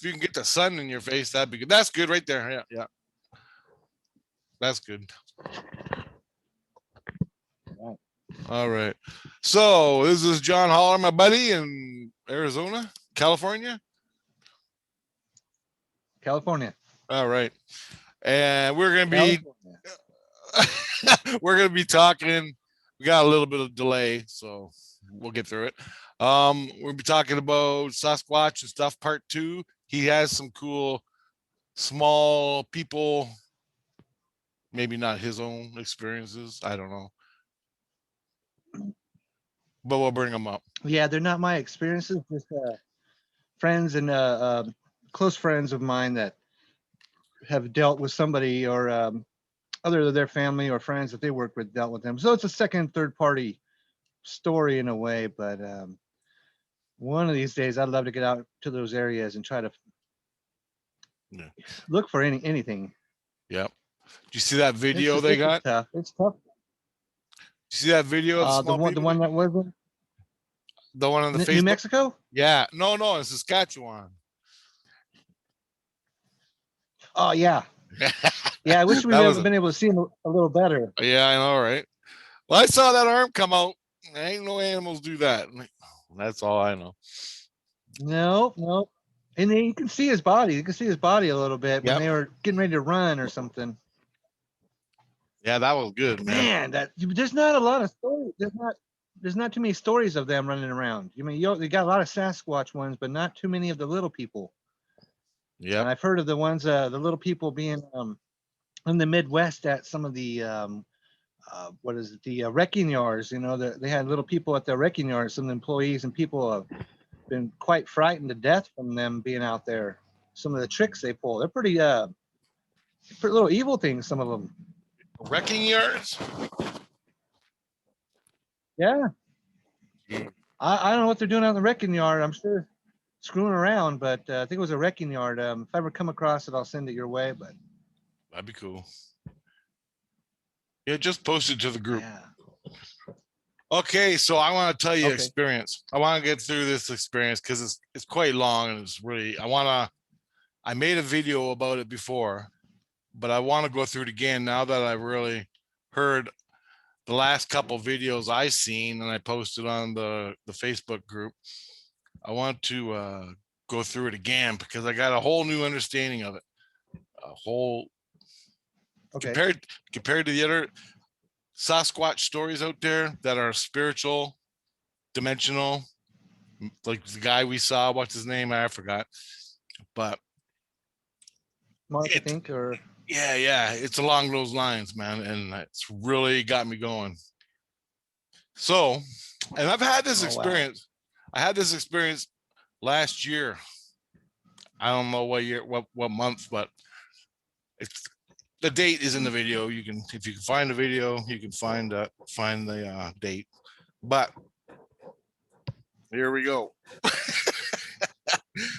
if you can get the sun in your face, that'd be good. That's good right there. Yeah, yeah. That's good. All right. So this is John Holler, my buddy in Arizona, California. All right. And we're gonna be we're gonna be talking. We got a little bit of delay, so we'll get through it. We'll be talking about Sasquatch and stuff, part 2. He has some cool small people, maybe not his own experiences. I don't know. But we'll bring them up. Yeah, they're not my experiences, just friends and close friends of mine that have dealt with somebody or other of their family or friends that they work with dealt with them. So it's a second, third party story in a way. But one of these days, I'd love to get out to those areas and try to look for anything. Yep. Do you see that video they got? It's tough. It's tough. You see that video of the one that was the one on the Facebook? New Mexico? Yeah. No, in Saskatchewan. Oh yeah. Yeah, I wish we would have been able to see him a little better. Yeah, I know, right? Well, I saw that arm come out. Ain't no animals do that. That's all I know. No. And then you can see his body. You can see his body a little bit when they were getting ready to run or something. Yeah, that was good, man. There's not a lot of stories. There's not too many stories of them running around. I mean, you got a lot of Sasquatch ones, but not too many of the little people. Yeah, I've heard of the ones, the little people being in the Midwest at some of the the wrecking yards. You know, they had little people at the wrecking yards. Some employees and people have been quite frightened to death from them being out there. Some of the tricks they pull, they're pretty little evil things. Some of them. Wrecking yards. Yeah. I don't know what they're doing out in the wrecking yard. I'm sure screwing around, but I think it was a wrecking yard. If I ever come across it, I'll send it your way. But that'd be cool. Yeah, just post it to the group. Yeah. Okay, so I want to tell you experience. I want to get through this experience because it's quite long and it's really. I made a video about it before, but I want to go through it again now that I've really heard the last couple videos I seen and I posted on the Facebook group. I want to go through it again because I got a whole new understanding of it. A whole compared to the other Sasquatch stories out there that are spiritual, dimensional, like the guy we saw, what's his name? I forgot. But Mark, I think, or yeah, it's along those lines, man, and it's really got me going. So, and I've had this experience. Wow. I had this experience last year. I don't know what year, what month, but it's the date is in the video. You can, if you can find the video, you can find the date. But here we go.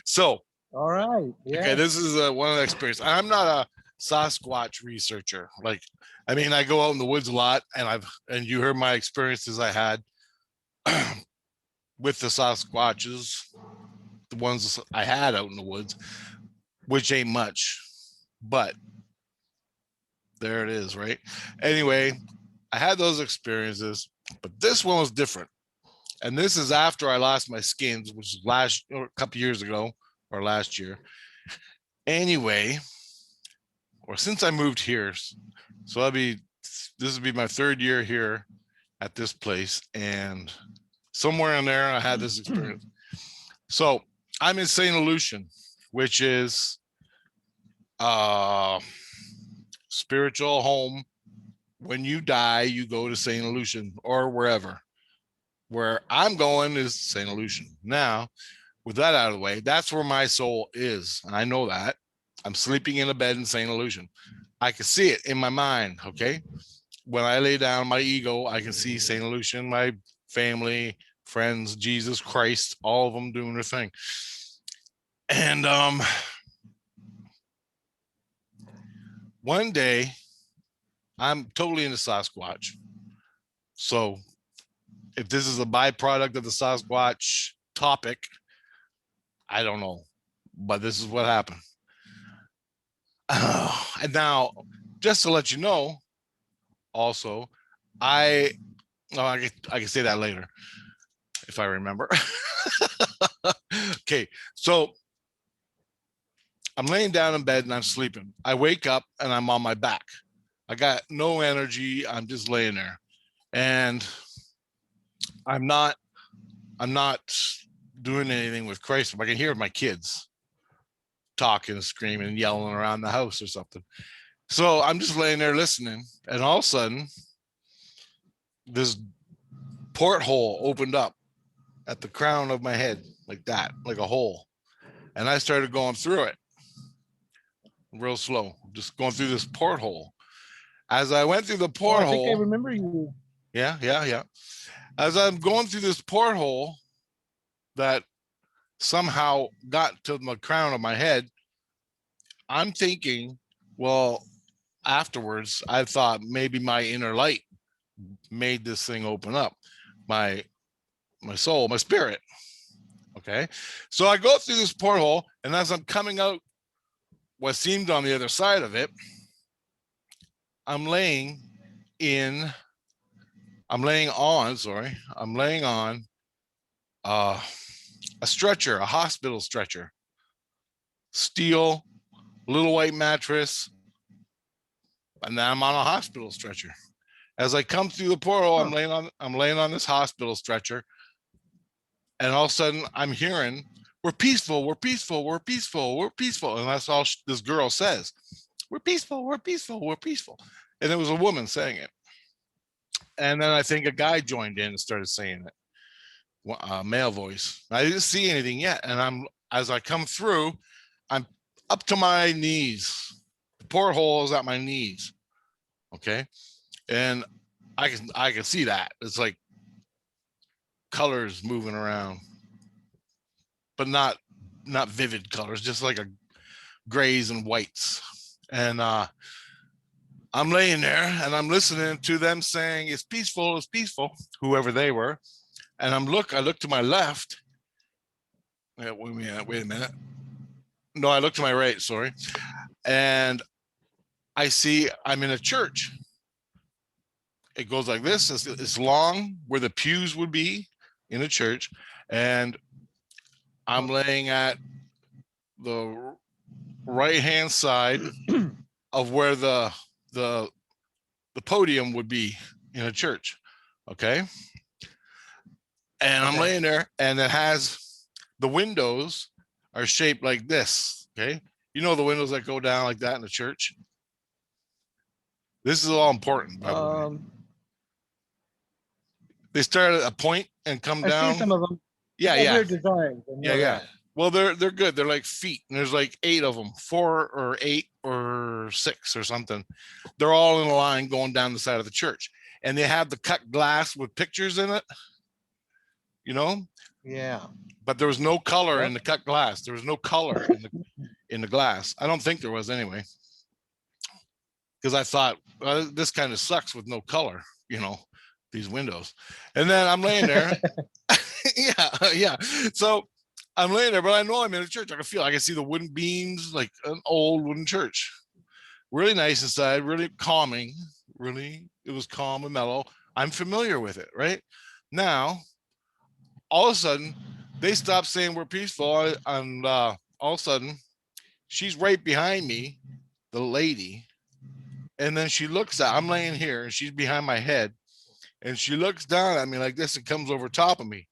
So, all right, yeah. Okay, this is one of the experience. I'm not a Sasquatch researcher. Like, I mean, I go out in the woods a lot, and you heard my experiences I had with the Sasquatches, the ones I had out in the woods, which ain't much, but there it is, right? Anyway, I had those experiences, but this one was different. And this is after I lost my skins, which was a couple years ago or last year. Anyway, or since I moved here, so this would be my 3rd year here at this place, and somewhere in there I had this experience. So I'm in St. Lucian, which is spiritual home. When you die, you go to St. Lucian or wherever. Where I'm going is St. Lucian. Now, with that out of the way, that's where my soul is. And I know that. I'm sleeping in a bed in St. Lucian. I can see it in my mind, okay? When I lay down my ego, I can see St. Lucian, my family, friends, Jesus Christ, all of them doing their thing. And one day, I'm totally into Sasquatch. So if this is a byproduct of the Sasquatch topic, I don't know. but this is what happened. And now, just to let you know, also, I can say that later if I remember. Okay, so I'm laying down in bed and I'm sleeping. I wake up and I'm on my back. I got no energy. I'm just laying there, and I'm not doing anything with Christ. I can hear my kids talking, screaming, and yelling around the house or something. So I'm just laying there listening, and all of a sudden, this porthole opened up at the crown of my head, like that, like a hole, and I started going through it, real slow, just going through this porthole. As I went through the Oh, I think I porthole, remember you. yeah. As I'm going through this porthole that somehow got to the crown of my head, I'm thinking, well, afterwards, I thought maybe my inner light made this thing open up, my soul, my spirit. Okay, so I go through this porthole, and as I'm coming out, what seemed on the other side of it, I'm laying on a stretcher, a hospital stretcher, steel, little white mattress, and then I'm on a hospital stretcher. As I come through the portal, I'm laying on this hospital stretcher, and all of a sudden I'm hearing, "We're peaceful, we're peaceful, we're peaceful, we're peaceful," and that's all this girl says. "We're peaceful, we're peaceful, we're peaceful," and it was a woman saying it. And then I think a guy joined in and started saying it, male voice. I didn't see anything yet, and as I come through, I'm up to my knees. The porthole is at my knees. Okay, and I can see that it's like colors moving around, but not vivid colors, just like a grays and whites. And I'm laying there and I'm listening to them saying it's peaceful, whoever they were. And I look to my left. Wait a minute. No, I look to my right, sorry. And I see I'm in a church. It goes like this. It's long, where the pews would be in a church. And I'm laying at the right-hand side of where the podium would be in a church. Okay. And I'm laying there, and it has, the windows are shaped like this. Okay. You know, the windows that go down like that in the church. This is all important, by the way. They start at a point and come down. I see some of them. Yeah. Weird designs. Yeah. Well, they're good. They're like feet, and there's like 8 of them, 4 or 8 or 6 or something. They're all in a line going down the side of the church, and they have the cut glass with pictures in it. You know? Yeah. But there was no color in the cut glass. There was no color in the glass. I don't think there was, anyway. Because I thought, well, this kind of sucks with no color, these windows. And then I'm laying there. Yeah. So I'm laying there, but I know I'm in a church. I can see the wooden beams, like an old wooden church. Really nice inside, really calming. Really, it was calm and mellow. I'm familiar with it, right? Now, all of a sudden, they stop saying we're peaceful, and all of a sudden, she's right behind me, the lady, and then she looks at, I'm laying here, and she's behind my head, and she looks down at me like this and comes over top of me.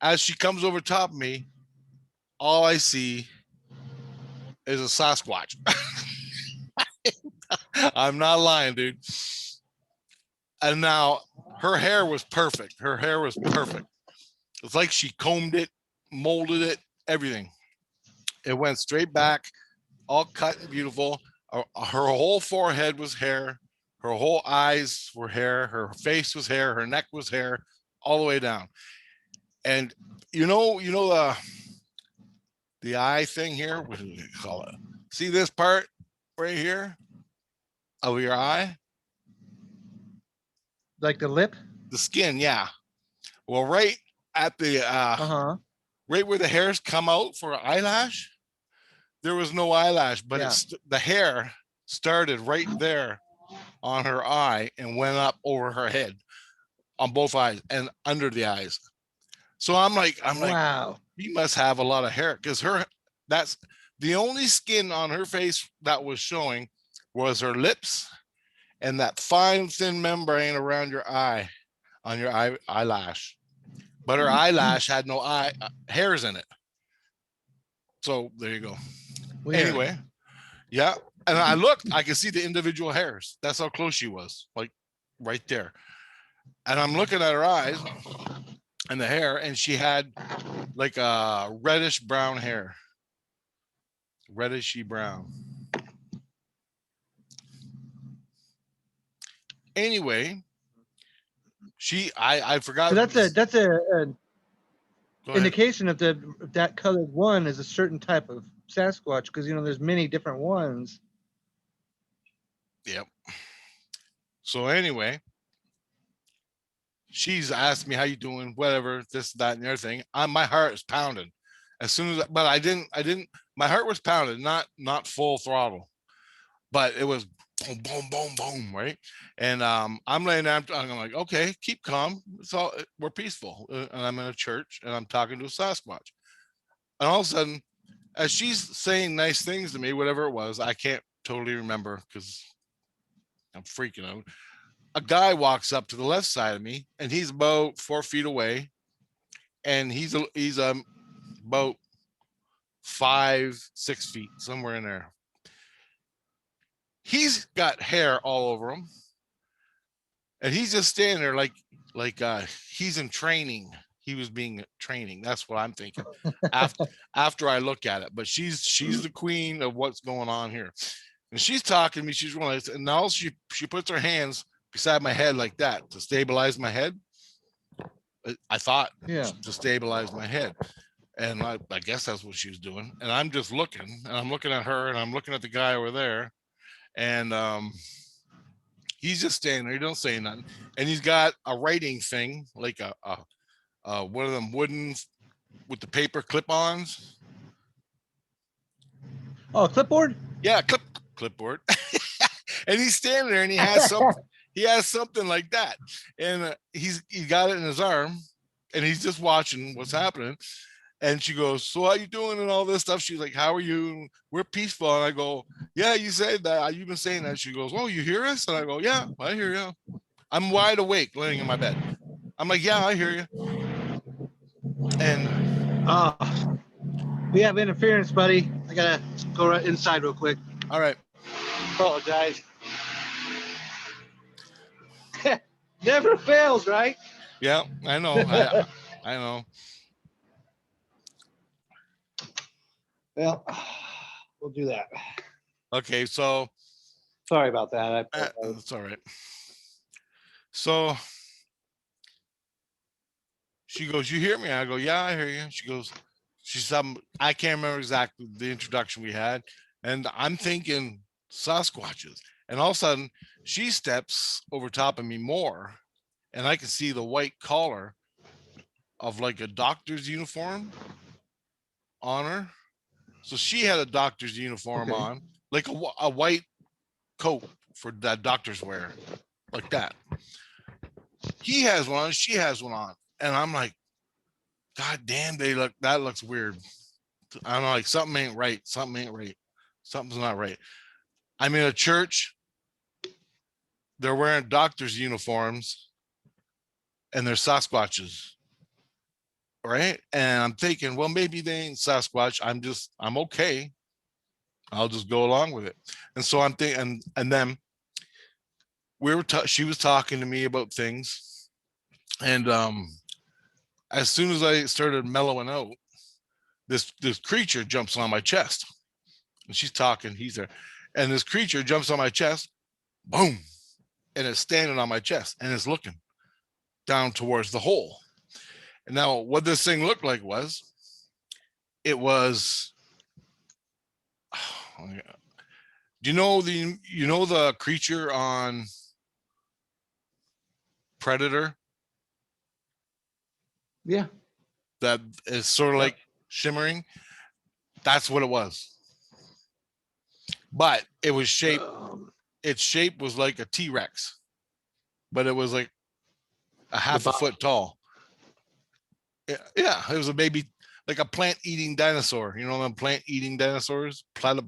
As she comes over top of me, all I see is a Sasquatch. I'm not lying, dude. And now her hair was perfect. It's like she combed it, molded it, everything. It went straight back, all cut and beautiful. Her whole forehead was hair. Her whole eyes were hair. Her face was hair. Her neck was hair, all the way down. And you know the eye thing here. What do you call it? See this part right here of your eye? Like the lip? The skin, yeah. Well, right at the right where the hairs come out for an eyelash, there was no eyelash, but Yeah. the hair started right there on her eye and went up over her head on both eyes and under the eyes. So I'm like, Wow. he must have a lot of hair, because that's the only skin on her face that was showing was her lips and that fine thin membrane around your eye on your eyelash. But her eyelash had no hairs in it. So there you go. Weird. Anyway, yeah. And I could see the individual hairs. That's how close she was, like right there. And I'm looking at her eyes and the hair, and she had like a reddish brown hair. Reddishy brown. Anyway, I forgot. So that's a indication of that colored one is a certain type of Sasquatch, because there's many different ones. Yep. So anyway, she's asked me, how you doing, whatever, this, that, and the other thing. My heart is pounding as soon as, but I didn't, my heart was pounding, not full throttle, but it was boom, boom, boom, boom, right? And I'm laying down, I'm like, okay, keep calm. It's all, we're peaceful. And I'm in a church and I'm talking to a Sasquatch. And all of a sudden, as she's saying nice things to me, whatever it was, I can't totally remember because I'm freaking out. A guy walks up to the left side of me, and he's about 4 feet away, and he's about 5-6 feet, somewhere in there. He's got hair all over him, and he's just standing there like he's in training. He was being training. That's what I'm thinking. after I look at it, but she's the queen of what's going on here, and she's talking to me. She's really, and now she puts her hands beside my head like that to stabilize my head. I thought, to stabilize my head, and I guess that's what she was doing. And I'm just looking, and I'm looking at her, and I'm looking at the guy over there, and he's just standing there. He don't say nothing, and he's got a writing thing, like a one of them wooden with the paper clip-ons. Oh, clipboard? Yeah, clipboard. And he's standing there, and he has something like that, and he got it in his arm, and he's just watching what's happening. And she goes, so how you doing and all this stuff? She's like, how are you? We're peaceful. And I go, yeah, you said that. You've been saying that. She goes, oh, you hear us? And I go, yeah, I hear you. I'm wide awake laying in my bed. I'm like, yeah, I hear you. And we have interference, buddy. I gotta go right inside real quick. All right. Apologize. Never fails, right? Yeah, I know. I know. Well, we'll do that. Okay, so sorry about that. That's all right. So she goes, you hear me? I go, yeah, I hear you. She goes, I can't remember exactly the introduction we had, and I'm thinking Sasquatches, and all of a sudden she steps over top of me more, and I can see the white collar of like a doctor's uniform on her. So she had a doctor's uniform on, like a white coat for that doctors wear, like that. He has one on, she has one on, and I'm like, God damn, that looks weird. I'm like, something ain't right. Something's not right. I'm in a church. They're wearing doctors' uniforms, and they're Sasquatches, right? And I'm thinking, well, maybe they ain't Sasquatch. I'm okay. I'll just go along with it. And so I'm thinking, and then she was talking to me about things, and as soon as I started mellowing out, this creature jumps on my chest, and she's talking. He's there, and this creature jumps on my chest, boom, and it's standing on my chest, and it's looking down towards the hole. And now, what this thing looked like was, it was. Oh, yeah. Do you know the creature on Predator? Yeah. That is sort of like shimmering. That's what it was. but it was shaped. Its shape was like a T-Rex, but it was like a half a foot tall. Yeah, it was a baby, like a plant-eating dinosaur. You know, the plant-eating dinosaurs, plata,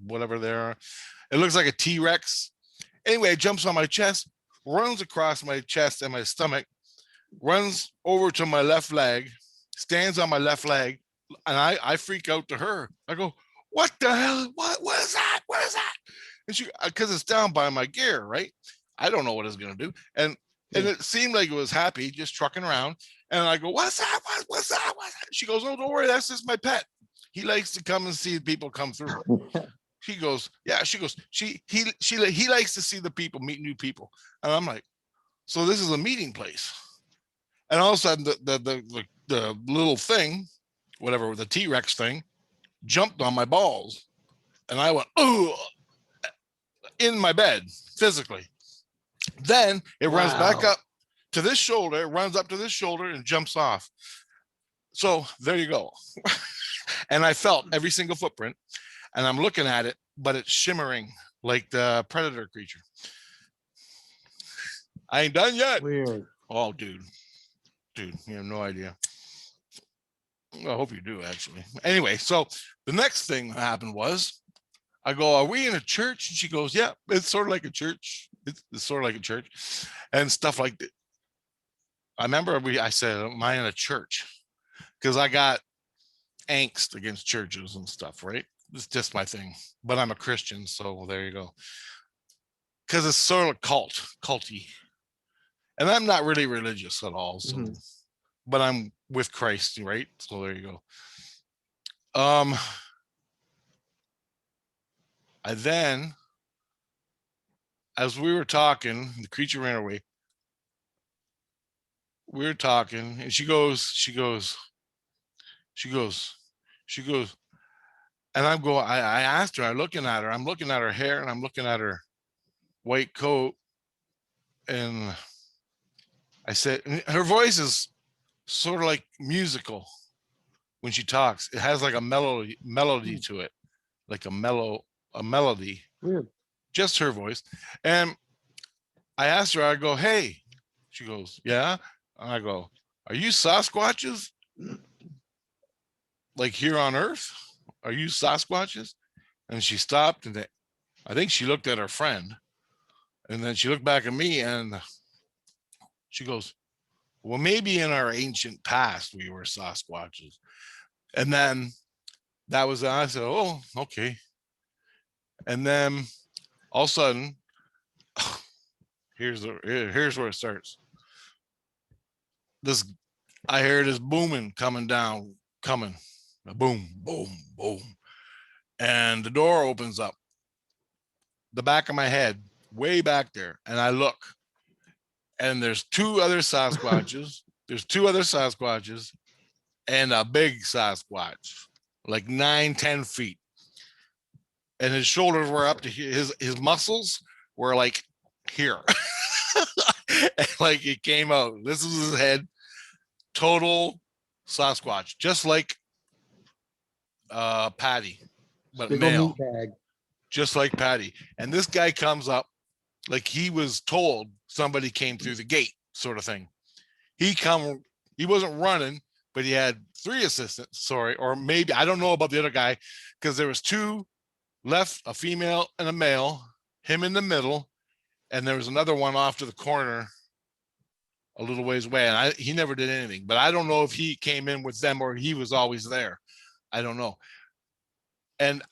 whatever they are. It looks like a T-Rex. Anyway, it jumps on my chest, runs across my chest and my stomach, runs over to my left leg, stands on my left leg, and I freak out to her. I go, "What the hell? What is that? What is that?" And she, because it's down by my gear, right? I don't know what it's gonna do, and it seemed like it was happy, just trucking around. And I go, "What's that? What's that? What's that?" She goes, "Oh, don't worry, that's just my pet. He likes to come and see people come through." She goes, "Yeah." She goes, he likes to see the people, meet new people. And I'm like, so this is a meeting place. And all of a sudden, the little thing, whatever, the T-Rex thing, jumped on my balls, and I went, "Oh!" in my bed physically. Then it runs back up to this shoulder, it runs up to this shoulder and jumps off. So there you go. And I felt every single footprint, and I'm looking at it, but it's shimmering like the predator creature. I ain't done yet. Weird. Oh, dude, you have no idea. I hope you do, actually. Anyway, so the next thing that happened was, I go, "Are we in a church?" And she goes, "Yeah, it's sort of like a church. It's sort of like a church," and stuff like that. I remember I said, "Am I in a church?" Because I got angst against churches and stuff, right? It's just my thing. But I'm a Christian, so there you go. Because it's sort of culty. And I'm not really religious at all, so but I'm with Christ, right? So there you go. I then, as we were talking, the creature ran away. We were talking, and she goes, and I'm going, I asked her, I'm looking at her hair, and I'm looking at her white coat, and I said, and her voice is sort of like musical when she talks. It has like a melody to it, like a melody. Weird. Just her voice. And I asked her, I go, "Hey." She goes, "Yeah." And I go, "Are you Sasquatches? Like here on Earth? Are you Sasquatches?" And she stopped, and I think she looked at her friend, and then she looked back at me, and she goes, "Well, maybe in our ancient past we were Sasquatches." And then that was, I said, "Oh, okay." And then all of a sudden, here's where it starts. I hear this booming coming down, boom, boom, boom, and the door opens up. The back of my head, way back there, and I look, and there's two other Sasquatches. And a big Sasquatch, like 9-10 feet, and his shoulders were up to his muscles were like here. Like it came out. This is his head. Total Sasquatch, just like Patty, but male, just like Patty. And this guy comes up like he was told somebody came through the gate, sort of thing. He wasn't running, but he had 3 assistants. Sorry, or maybe I don't know about the other guy, because there was 2 left, a female and a male, him in the middle, and there was another one off to the corner a little ways away, and he never did anything. But I don't know if he came in with them or he was always there. I don't know. And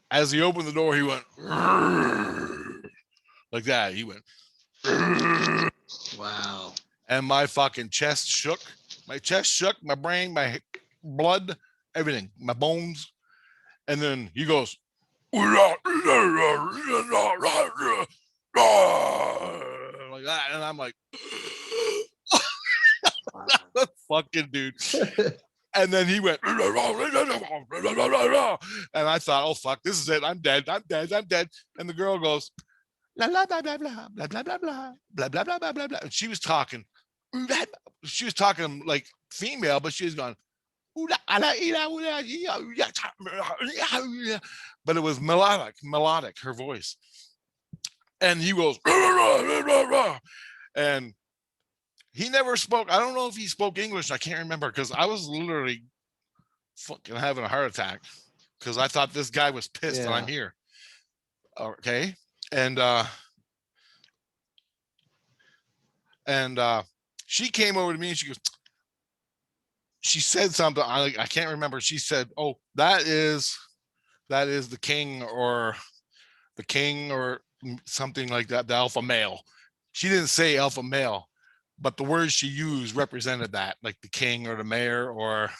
as he opened the door, he went like that. He went, wow. And my fucking chest shook. My chest shook, my brain, my blood, everything, my bones. And then he goes, like that. And I'm like, fucking dude. And then he went, and I thought, oh fuck, this is it. I'm dead. And the girl goes, blah blah blah blah blah blah blah blah blah blah blah blah blah blah blah. And she was talking like female, but she was going, but it was melodic, her voice. And he goes, and he never spoke. I don't know if he spoke English. I can't remember because I was literally fucking having a heart attack because I thought this guy was pissed and I'm here. Okay. And she came over to me and she goes, she said something. I can't remember. She said, "Oh, that is the king or something like that, the alpha male." She didn't say alpha male, but the words she used represented that, like the king or the mayor or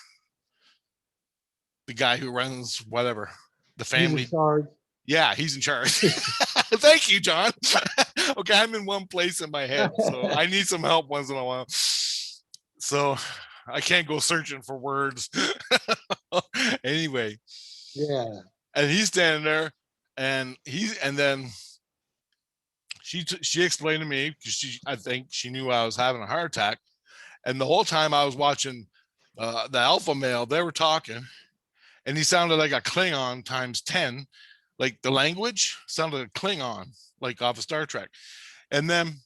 the guy who runs whatever, the family. He's in charge. Yeah, he's in charge. Thank you, John. Okay, I'm in one place in my head, so I need some help once in a while. So I can't go searching for words. Anyway. Yeah. And he's standing there, and then she explained to me because I think she knew I was having a heart attack, and the whole time I was watching the alpha male, they were talking, and he sounded like a Klingon times 10, like the language sounded like Klingon, like off of Star Trek. And then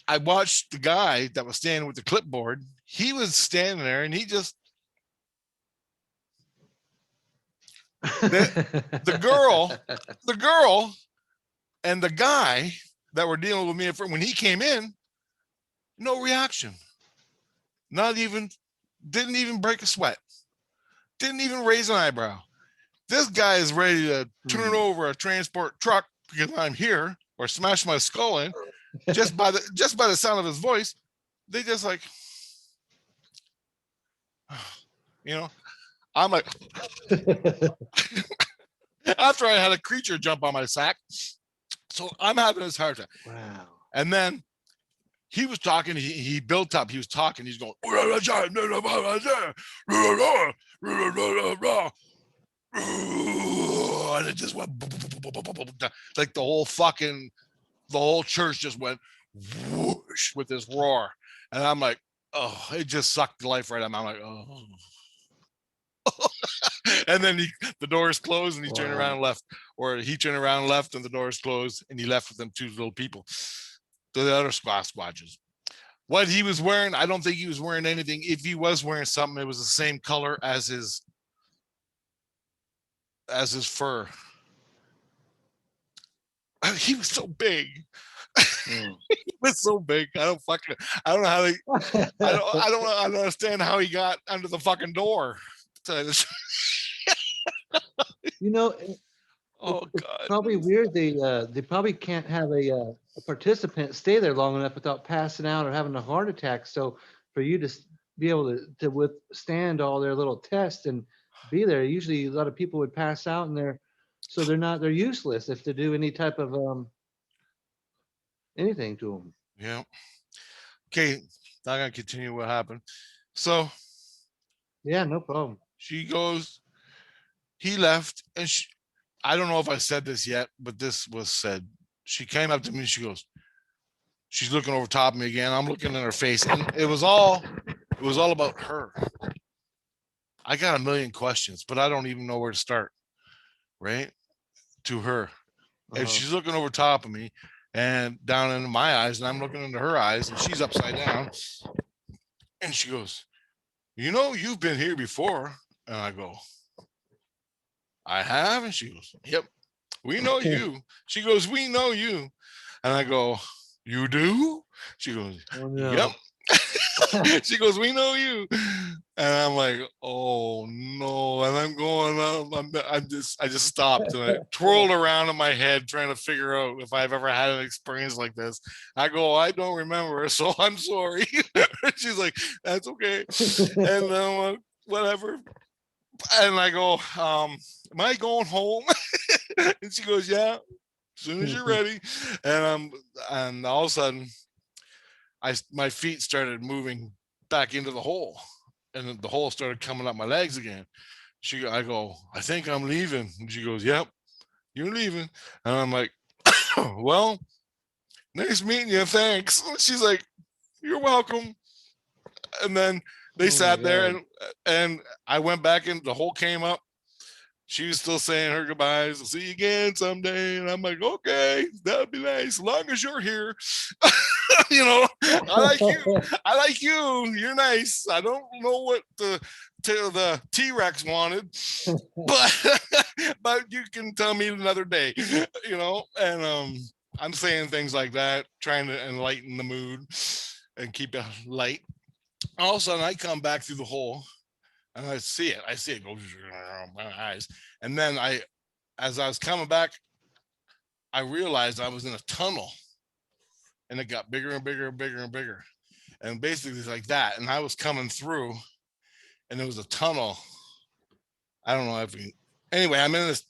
I watched the guy that was standing with the clipboard. He was standing there, and he just the girl and the guy that were dealing with me when he came in, no reaction. Didn't even break a sweat. Didn't even raise an eyebrow. This guy is ready to turn over a transport truck because I'm here, or smash my skull in just by the sound of his voice. They just like, you know, I'm like, after I had a creature jump on my sack. So I'm having this heart attack. Wow. And then he was talking, he built up, he was talking, he's going, and it just went like the whole church just went whoosh with this roar. And I'm like, oh, it just sucked the life right out of me. I'm like, oh. And then the doors closed and he turned around and left, or he turned around and left and the doors closed and he left with them two little people, the other Sasquatches. What he was wearing, I don't think he was wearing anything. If he was wearing something, it was the same color as his fur. He was so big. He was so big. I don't know how they. I don't understand how he got under the fucking door. You know, oh God! It's probably weird. They probably can't have a participant stay there long enough without passing out or having a heart attack. So for you to be able to withstand all their little tests and be there, usually a lot of people would pass out and they're useless if they do any type of anything to them. Yeah. Okay, I'm gonna continue what happened. So. Yeah, no problem. He left, and I don't know if I said this yet, but this was said. She came up to me and she's looking over top of me again. I'm looking in her face, and it was all about her. I got a million questions, but I don't even know where to start. Right? To her. And she's looking over top of me and down into my eyes, and I'm looking into her eyes, and she's upside down. And she goes, you've been here before. And I go, I have? And she goes, yep, we know you. She goes, we know you. And I go, you do? She goes, yep. She goes, we know you. And I'm like, oh no. And I'm going up. I just stopped and I twirled around in my head trying to figure out if I've ever had an experience like this. I go, I don't remember, so I'm sorry. She's like, that's okay. And then whatever. And I go, am I going home? And she goes, yeah, as soon as you're ready. And all of a sudden my feet started moving back into the hole, and the hole started coming up my legs again. I go, I think I'm leaving. And she goes, yep, you're leaving. And I'm like, well, nice meeting you. Thanks. And she's like, you're welcome. And then They Oh my sat there, God. and I went back and the hole came up. She was still saying her goodbyes. I'll see you again someday. And I'm like, okay, that'd be nice. As long as you're here. You know, I like you. I like you. You're nice. I don't know what the T-Rex wanted, but but you can tell me another day, you know. And I'm saying things like that, trying to enlighten the mood and keep it light. All of a sudden, I come back through the hole and I see it. I see it go my eyes, and then as I was coming back, I realized I was in a tunnel, and it got bigger and bigger and bigger and bigger, and basically it's like that. And I was coming through, and it was a tunnel. I don't know if anyway, I'm in this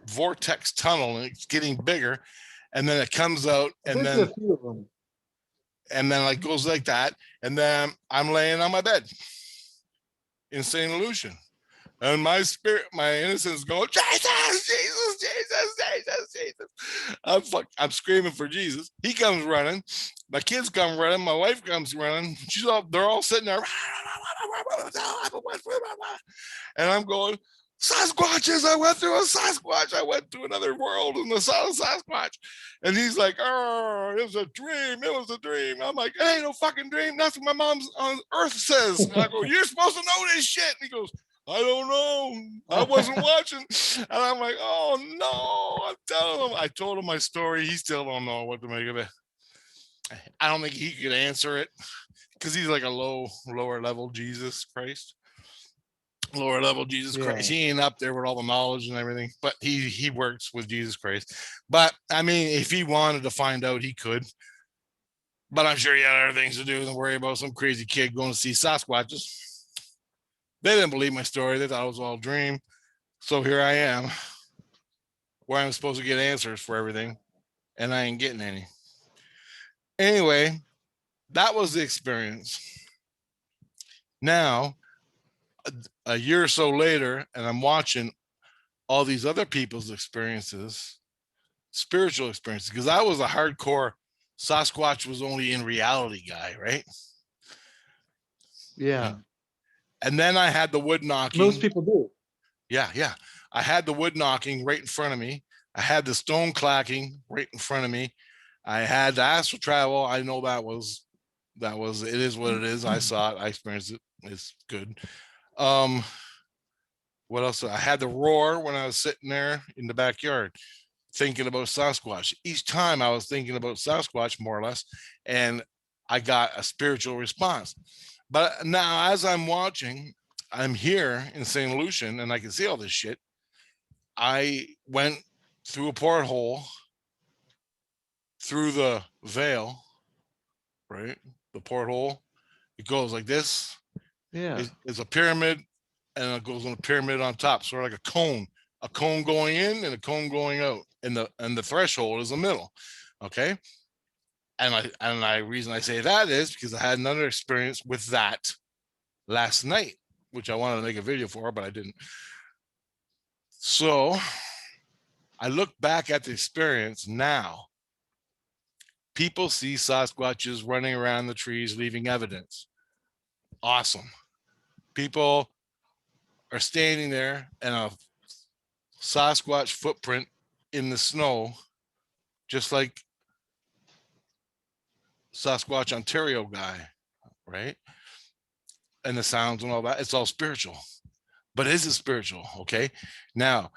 vortex tunnel, and it's getting bigger, and then it comes out, and There's then a few of them. like goes like that, and then I'm laying on my bed in St. Lucian. And my spirit, my innocence going, Jesus, Jesus, Jesus, Jesus, Jesus. I'm screaming for Jesus. He comes running. My kids come running. My wife comes running. They're all sitting there. And I'm going, Sasquatches, I went through a Sasquatch. I went to another world and saw a Sasquatch. And he's like, oh, it was a dream. It was a dream. I'm like, it ain't no fucking dream. That's what my mom's on Earth says. And I go, you're supposed to know this shit. And he goes, I don't know. I wasn't watching. And I'm like, oh no. I'm telling him. I told him my story. He still don't know what to make of it. I don't think he could answer it because he's like a lower level Jesus Christ. Lower level Jesus Christ. He ain't up there with all the knowledge and everything, but he works with Jesus Christ. But I mean, if he wanted to find out, he could. But I'm sure he had other things to do than worry about some crazy kid going to see Sasquatches. They didn't believe my story. They thought it was all a dream. So here I am, where I'm supposed to get answers for everything, and I ain't getting any. Anyway, that was the experience. Now, a year or so later, and I'm watching all these other people's experiences, spiritual experiences, because I was a hardcore Sasquatch was only in reality guy, right? Yeah. And then I had the wood knocking. Most people do. Yeah. I had the wood knocking right in front of me. I had the stone clacking right in front of me. I had the astral travel. I know that was it is what it is. I saw it. I experienced it. It's good. What else? I had the roar when I was sitting there in the backyard thinking about Sasquatch. Each time I was thinking about Sasquatch more or less, and I got a spiritual response. But now as I'm watching, I'm here in St. Lucian and I can see all this shit. I went through a porthole through the veil, right? The porthole. It goes like this. Yeah. It's a pyramid, and it goes on a pyramid on top, sort of like a cone going in and a cone going out, and the threshold is the middle. Okay. And reason I say that is because I had another experience with that last night, which I wanted to make a video for, but I didn't. So I look back at the experience now. People see Sasquatches running around the trees, leaving evidence. Awesome. People are standing there and a Sasquatch footprint in the snow, just like Sasquatch Ontario guy, right? And the sounds and all that. It's all spiritual. But is it spiritual? Okay. Now,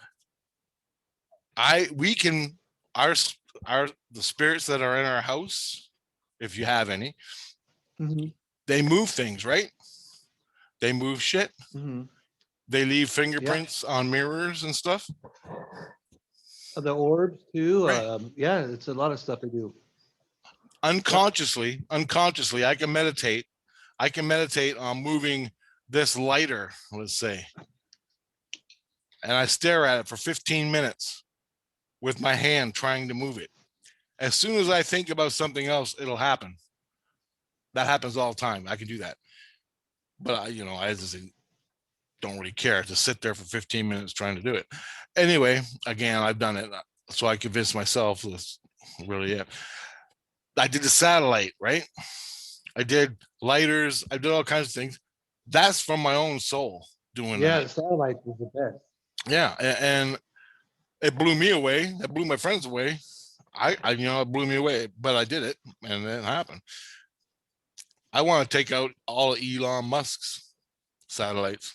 the spirits that are in our house, if you have any, they move things, right? They move shit. They leave fingerprints on mirrors and stuff. The orbs too. Right. Yeah, it's a lot of stuff they do. Unconsciously, I can meditate. I can meditate on moving this lighter, let's say. And I stare at it for 15 minutes with my hand trying to move it. As soon as I think about something else, it'll happen. That happens all the time. I can do that. But I just don't really care to sit there for 15 minutes trying to do it. Anyway, again, I've done it. So I convinced myself that's really it. I did the satellite, right? I did lighters. I did all kinds of things. That's from my own soul doing Yeah, that. the satellites was the best. Yeah, and it blew me away. It blew my friends away. It blew me away, but I did it, and it happened. I want to take out all of Elon Musk's satellites.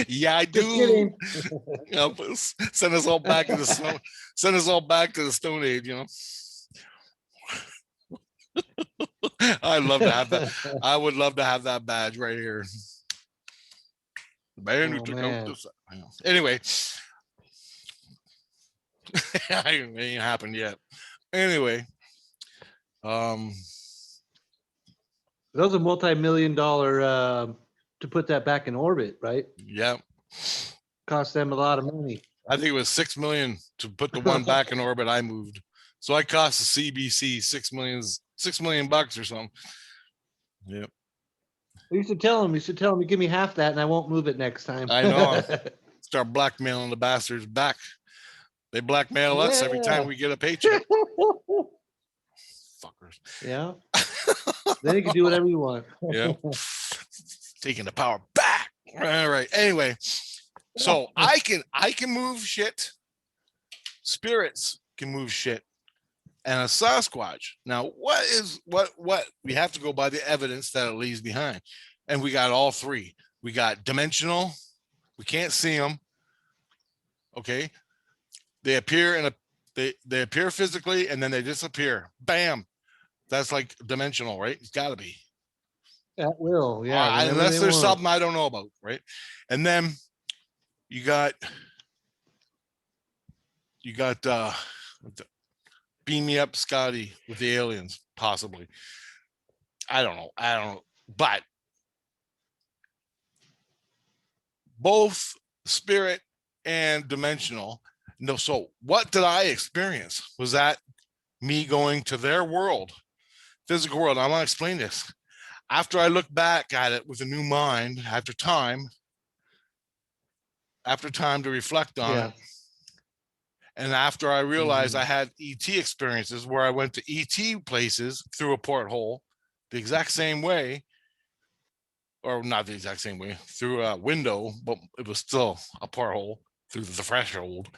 Yeah, I do. Just kidding. Send us all back to the snow. Send us all back to the Stone Age. I'd love to have that. I would love to have that badge right here. The man who took out this. Anyway, it ain't happened yet. Anyway, that was a multi-million-dollar to put that back in orbit, right? Yeah. Cost them a lot of money. I think it was $6 million to put the one back in orbit I moved. So I cost the CBC $6 million bucks or something. Yep. You should tell him. You should tell him, give me half that, and I won't move it next time. I know. Start blackmailing the bastards back. They blackmail us every time we get a paycheck. Fuckers. Yeah. Then you can do whatever you want. Yeah. Taking the power back. All right. Anyway, so I can move shit. Spirits can move shit. And a Sasquatch. Now, what we have to go by the evidence that it leaves behind. And we got all three. We got dimensional. We can't see them. Okay. They appear they appear physically and then they disappear. Bam. That's like dimensional, right? It's got to be. At will, yeah. Unless there's something I don't know about, right? And then you got Beam Me Up Scotty with the aliens, possibly. I don't know. But both spirit and dimensional. No, so what did I experience? Was that me going to their world, physical world? I want to explain this. After I look back at it with a new mind, after time to reflect on it, and after I realized I had ET experiences where I went to ET places through a porthole, the exact same way, or not the exact same way, through a window, but it was still a porthole through the threshold.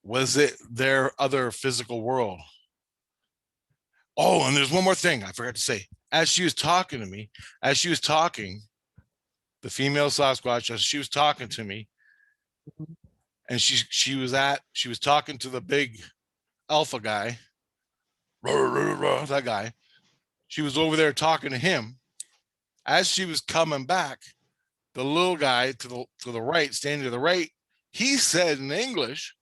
Was it their other physical world? Oh, and there's one more thing I forgot to say. As she was talking to me, the female Sasquatch, as she was talking to me, and she was talking to the big alpha guy, that guy. She was over there talking to him. As she was coming back, the little guy to the right, standing to the right, he said in English,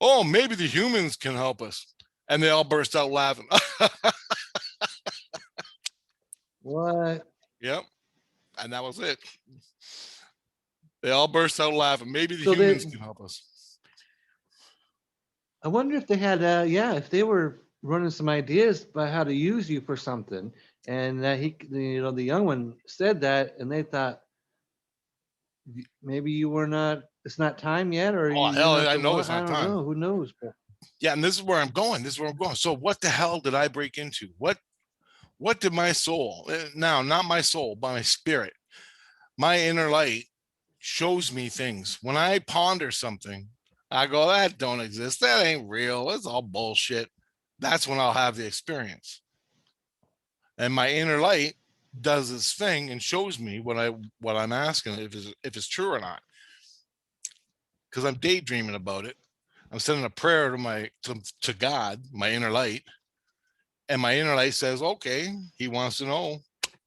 "Oh, maybe the humans can help us." And they all burst out laughing. What? Yep. And that was it. They all burst out laughing. Maybe the humans can help us. I wonder if they had, if they were running some ideas about how to use you for something, and that the young one said that, and they thought maybe you were not. It's not time yet, or hell, I know it's not time. I don't know. Who knows? Yeah, and this is where I'm going. So what the hell did I break into? What did my soul, now not my soul, but my spirit, my inner light shows me things. When I ponder something, I go, that don't exist. That ain't real. It's all bullshit. That's when I'll have the experience. And my inner light does this thing and shows me what I'm asking, if it's true or not. Because I'm daydreaming about it. I'm sending a prayer to God, my inner light. And my inner light says, okay, he wants to know.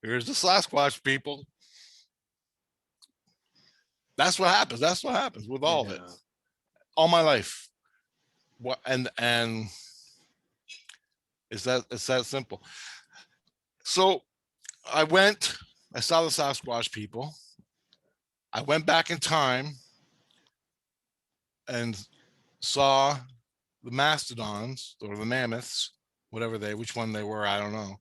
Here's the Sasquatch, people. That's what happens. That's what happens with all of it. All my life. What and it's that simple. So I saw the Sasquatch people. I went back in time and saw the Mastodons or the mammoths, which one they were, I don't know.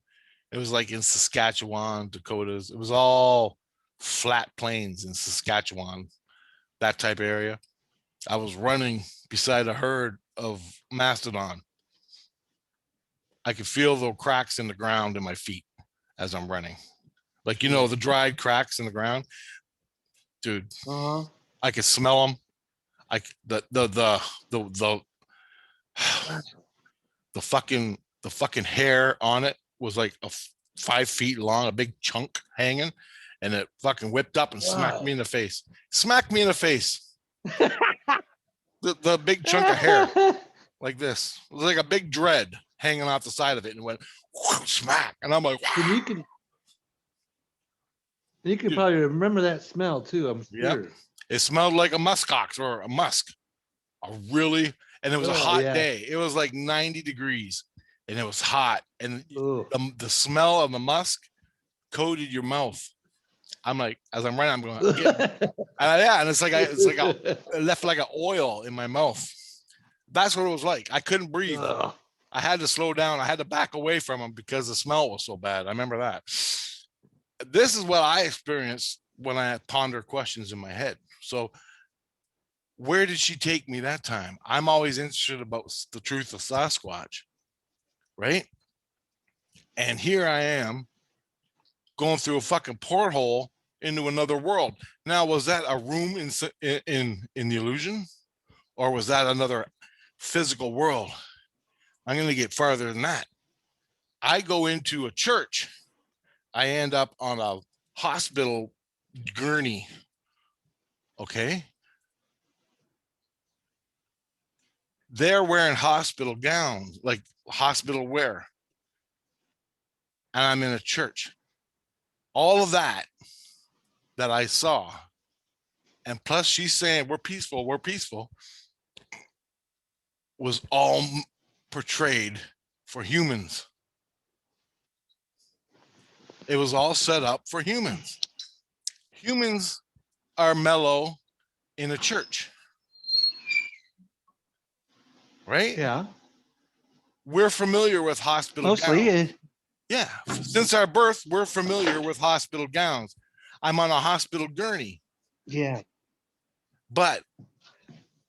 It was like in Saskatchewan, Dakotas. It was all flat plains in Saskatchewan, that type of area. I was running beside a herd of mastodon. I could feel the cracks in the ground in my feet as I'm running. Like, you know, the dried cracks in the ground, dude. I could smell them. I the the fucking hair on it was like 5 feet long, a big chunk hanging, and it fucking whipped up and smacked me in the face. Smacked me in the face. The big chunk of hair like this. It was like a big dread hanging off the side of it, and it went whoosh, smack. And I'm like, you can probably remember that smell too, I'm sure. Yep. It smelled like a muskox or a musk. And it was a hot day. It was like 90 degrees and it was hot. And the smell of the musk coated your mouth. I'm like, as I'm running, I'm going, and it's like it left like an oil in my mouth. That's what it was like. I couldn't breathe. I had to slow down. I had to back away from them because the smell was so bad. I remember that. This is what I experienced when I ponder questions in my head. So where did she take me that time? I'm always interested about the truth of Sasquatch, right? And here I am going through a fucking porthole into another world. Now, was that a room in the illusion, or was that another physical world? I'm going to get farther than that. I go into a church. I end up on a hospital gurney. Okay. They're wearing hospital gowns, like hospital wear. And I'm in a church. All of that I saw. And plus she's saying, we're peaceful, was all portrayed for humans. It was all set up for humans. Humans are mellow in a church. Right? Yeah. We're familiar with hospital gowns. Yeah. Since our birth, we're familiar with hospital gowns. I'm on a hospital gurney. Yeah. But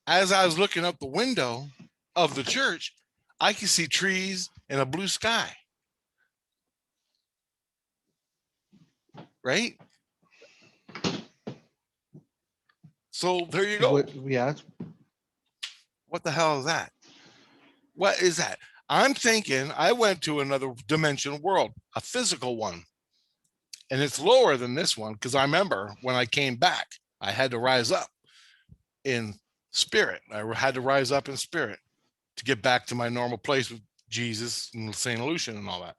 as I was looking out the window of the church, I could see trees and a blue sky. Right? So there you go. What the hell is that? What is that? I'm thinking I went to another dimensional world, a physical one. And it's lower than this one because I remember when I came back, I had to rise up in spirit. I had to rise up in spirit to get back to my normal place with Jesus and St. Lucian and all that.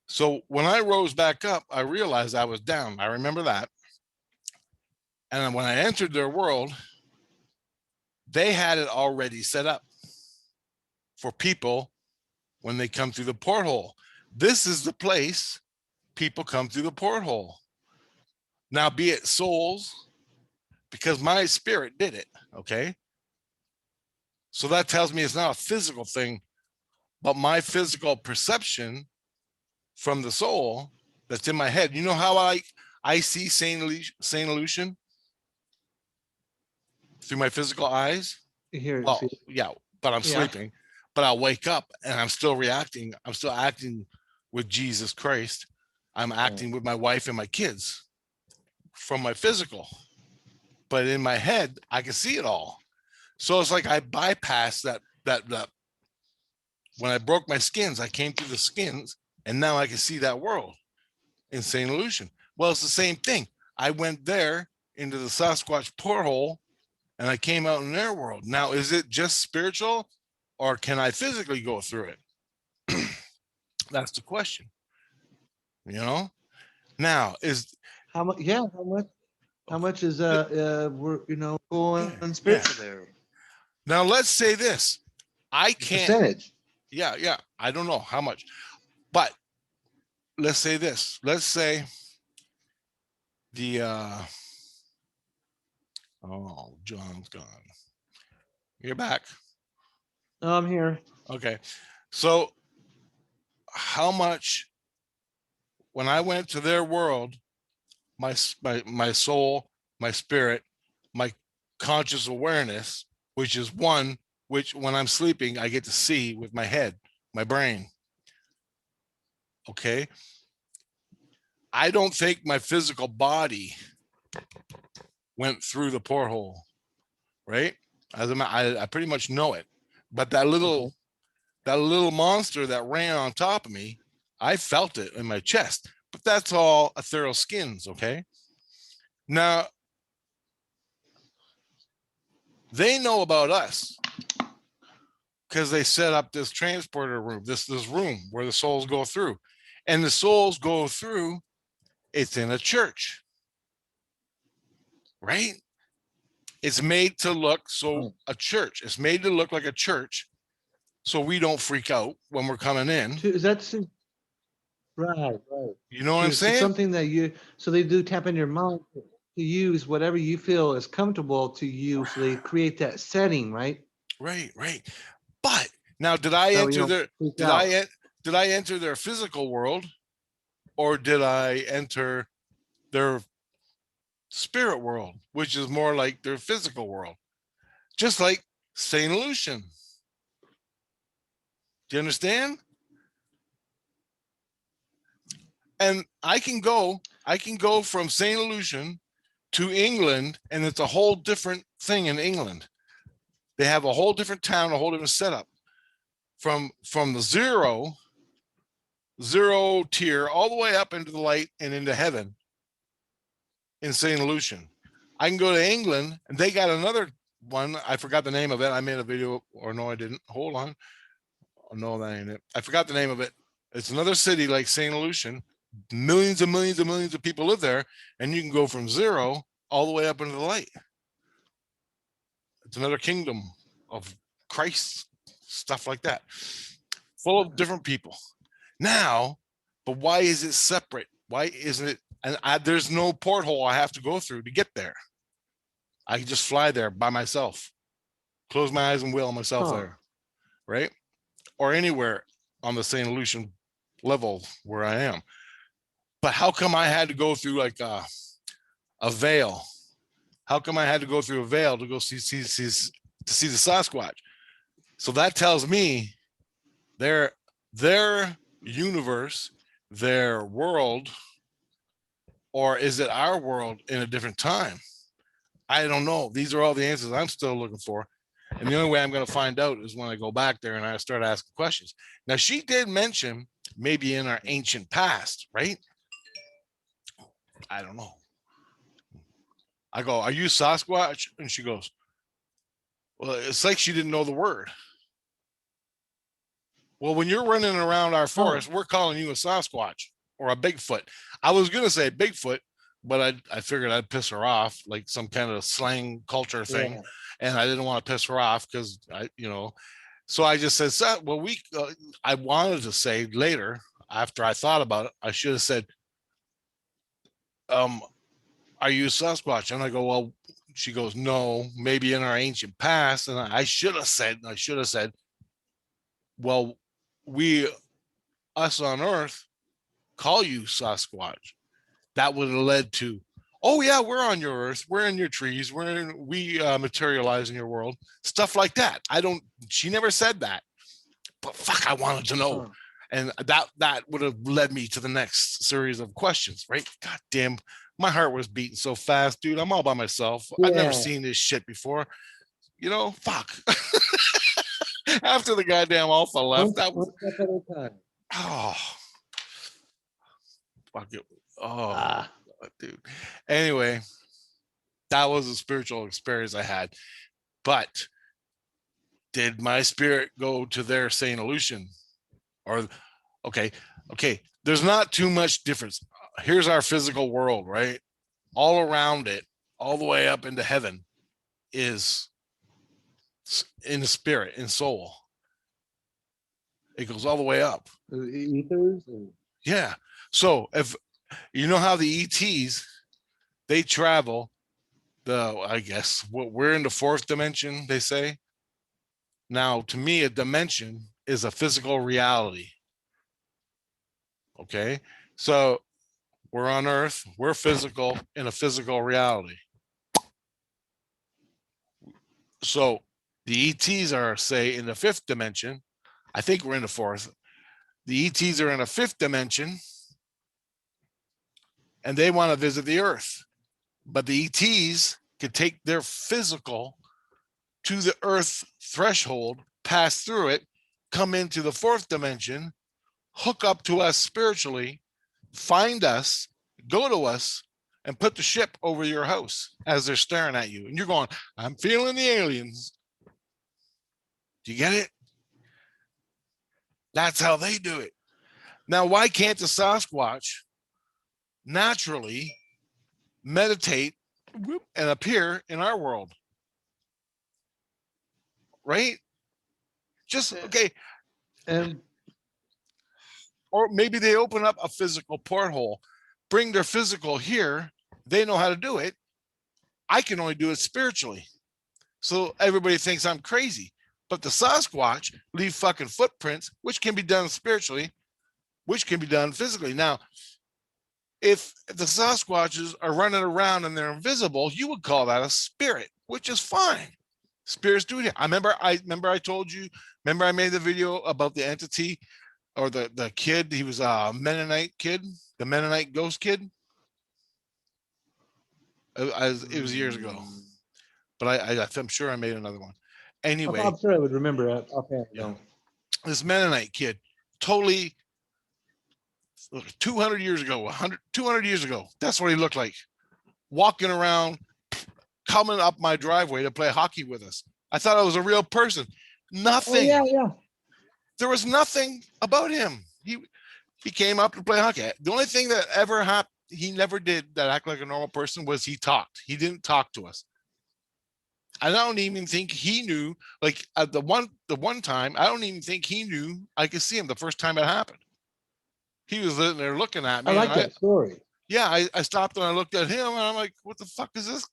So when I rose back up, I realized I was down. I remember that. And when I entered their world, they had it already set up for people when they come through the porthole. This is the place people come through the porthole. Now, be it souls, because my spirit did it, okay? So that tells me it's not a physical thing, but my physical perception from the soul that's in my head. You know how I see St. Lucian? Through my physical eyes? Well, yeah, but I'm sleeping. But I'll wake up and I'm still reacting. I'm still acting with Jesus Christ. I'm acting with my wife and my kids from my physical. But in my head, I can see it all. So it's like I bypassed that when I broke my skins, I came through the skins and now I can see that world in St. Lucian. Well, it's the same thing. I went there into the Sasquatch porthole and I came out in their world. Now, is it just spiritual or can I physically go through it? That's the question. You know? Now, is how much? Yeah, how much is we're going spiritual there? Now let's say this. I can't percentage. Yeah. I don't know how much. But let's say this. Let's say the John's gone. You're back. No, I'm here. Okay. So how much when I went to their world, my soul, my spirit, my conscious awareness which is one which when I'm sleeping, I get to see with my head, my brain. Okay. I don't think my physical body went through the porthole, right? I pretty much know it. But that little monster that ran on top of me, I felt it in my chest. But that's all ethereal skins, okay? Now, they know about us because they set up this transporter room, this room where the souls go through. And the souls go through, it's in a church, right? It's made to look a church. It's made to look like a church so we don't freak out when we're coming in. Is that right? You know what I'm It's saying? something that so they do tap in your mind to use whatever you feel is comfortable to you. So they create that setting, right? Right. But now, did I enter their physical world, or did I enter their spirit world, which is more like their physical world? Just like Saint Lucian. Do you understand? And I can go from Saint Lucian to England, and it's a whole different thing in England. They have a whole different town, a whole different setup. From the zero tier all the way up into the light and into heaven in St. Lucian. I can go to England, and they got another one. I forgot the name of it. I made a video, or no, I didn't. Hold on. Oh, no, that ain't it. I forgot the name of it. It's another city like St. Lucian. Millions and millions and millions of people live there, and you can go from zero all the way up into the light. It's another kingdom of Christ, stuff like that, full of different people. Now, but why is it separate? Why isn't it? And there's no porthole I have to go through to get there. I can just fly there by myself, close my eyes and wheel myself there, right? Or anywhere on the St. Lucian level where I am. But how come I had to go through like a veil? How come I had to go through a veil to go see the Sasquatch? So that tells me their universe, their world, or is it our world in a different time? I don't know. These are all the answers I'm still looking for. And the only way I'm going to find out is when I go back there and I start asking questions. Now, she did mention maybe in our ancient past, right? I don't know. I go, are you Sasquatch? And she goes, well, it's like she didn't know the word. Well, when you're running around our forest, we're calling you a Sasquatch or a Bigfoot. I was going to say Bigfoot, but I figured I'd piss her off, like some kind of slang culture thing. Yeah. And I didn't want to piss her off because so I just said, well, I wanted to say later, after I thought about it, I should have said, are you Sasquatch? And I go, well, she goes, no, maybe in our ancient past. And I should have said, well, us on Earth call you Sasquatch. That would have led to, oh yeah, we're on your Earth, we're in your trees, we materialize in your world, stuff like that. She never said that, but fuck, I wanted to know. And that would have led me to the next series of questions, right? God damn, my heart was beating so fast, dude. I'm all by myself. Yeah. I've never seen this shit before. Fuck. After the goddamn alpha left, that was fuck it. Dude. Anyway, that was a spiritual experience I had. But did my spirit go to their Saint Lucian? Or okay, there's not too much difference. Here's our physical world, right? All around it, all the way up into heaven, is in the spirit, in soul. It goes all the way up. The ethers? Yeah. So if you know how the ETs, they travel I guess we're in the fourth dimension, they say. Now, to me, a dimension is a physical reality. Okay. So we're on Earth, we're physical in a physical reality. So The ETs are, say, in the 5th dimension. I think we're in the 4th. The ETs are in a 5th dimension, and they want to visit the Earth. But the ETs could take their physical to the Earth threshold, pass through it, come into the 4th dimension, hook up to us spiritually, find us, go to us, and put the ship over your house as they're staring at you. And you're going, I'm feeling the aliens. Do you get it? That's how they do it. Now, why can't the Sasquatch naturally meditate and appear in our world? Right? Just, okay. And or maybe they open up a physical porthole, bring their physical here. They know how to do it. I can only do it spiritually. So everybody thinks I'm crazy. But the Sasquatch leave fucking footprints, which can be done spiritually, which can be done physically. Now, if the Sasquatches are running around and they're invisible, you would call that a spirit, which is fine. Spirits do it. I remember I told you, remember I made the video about the entity or the kid. He was a Mennonite kid, the Mennonite ghost kid. It was years ago, but I'm sure I made another one. Anyway, I'm sure I would remember it. Okay, yeah. This Mennonite kid, totally 200 years ago, 200 years ago. That's what he looked like. Walking around, coming up my driveway to play hockey with us. I thought I was a real person. Nothing. Oh, yeah. There was nothing about him. He came up to play hockey. The only thing that ever happened, he never did that act like a normal person, was he talked. He didn't talk to us. I don't even think he knew, like at the one time, I don't even think he knew I could see him the first time it happened. He was sitting there looking at me. I like that story. Yeah, I stopped and I looked at him and I'm like, what the fuck is this?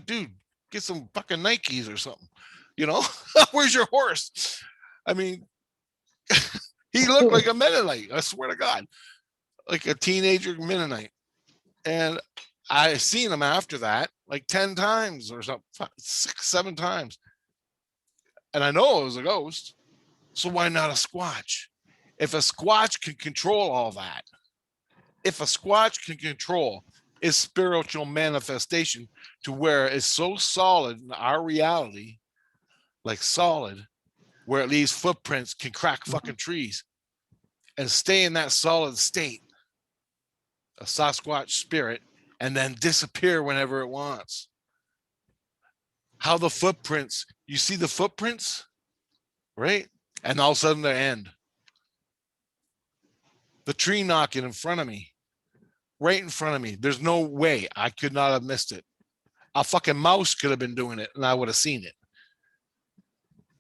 Dude, get some fucking Nikes or something. You know, where's your horse? I mean, he looked like a Mennonite. I swear to God, like a teenager Mennonite. And I seen him after that like 10 times or something, 6, 7 times. And I know it was a ghost. So why not a Squatch? If a Squatch can control all that, if a Squatch can control its spiritual manifestation to where it's so solid in our reality, like solid, where it leaves footprints, can crack fucking trees and stay in that solid state, a Sasquatch spirit, and then disappear whenever it wants. How the footprints, you see the footprints, right? And all of a sudden they end. The tree knocking in front of me, right in front of me. There's no way I could not have missed it. A fucking mouse could have been doing it and I would have seen it.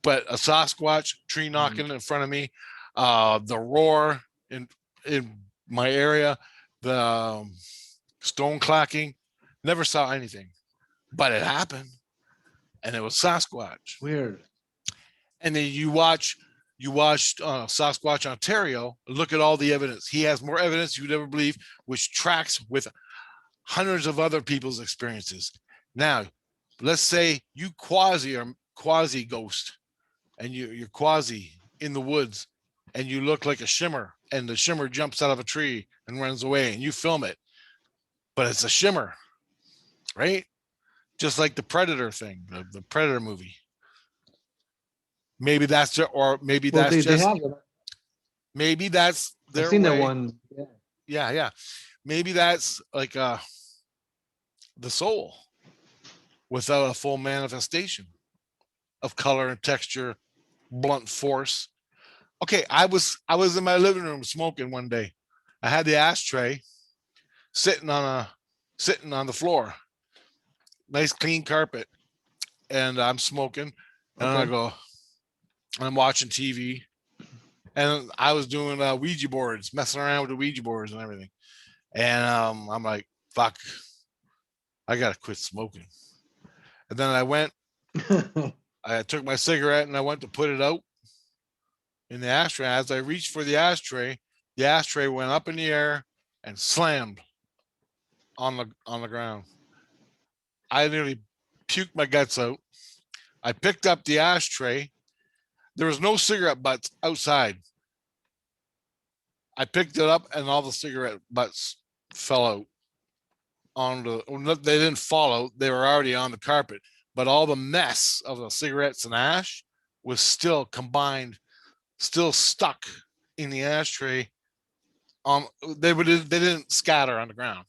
But a Sasquatch tree knocking in front of me, the roar in my area, the stone clacking, never saw anything, but it happened, and it was Sasquatch. Weird. And then you watched Sasquatch Ontario. Look at all the evidence. He has more evidence you'd ever believe, which tracks with hundreds of other people's experiences. Now, let's say you quasi ghost, and you're quasi in the woods, and you look like a shimmer, and the shimmer jumps out of a tree and runs away, and you film it, but it's a shimmer, right? Just like the Predator thing, the Predator movie. Maybe that's their, or maybe that's just, maybe that's their. I've seen way. that one. Yeah. Maybe that's like the soul without a full manifestation of color and texture, blunt force. Okay, I was in my living room smoking one day. I had the ashtray sitting on the floor, nice clean carpet, and I'm smoking, and I'm watching TV, and I was doing Ouija boards, messing around with the Ouija boards and everything, and I'm like, fuck, I gotta quit smoking. And then I went, I took my cigarette and I went to put it out in the ashtray. As I reached for the ashtray went up in the air and slammed on the ground. I nearly puked my guts out. I picked up the ashtray. There was no cigarette butts outside. I picked it up and all the cigarette butts fell out onto, they didn't fall out. They were already on the carpet, but all the mess of the cigarettes and ash was still combined, still stuck in the ashtray. They didn't scatter on the ground.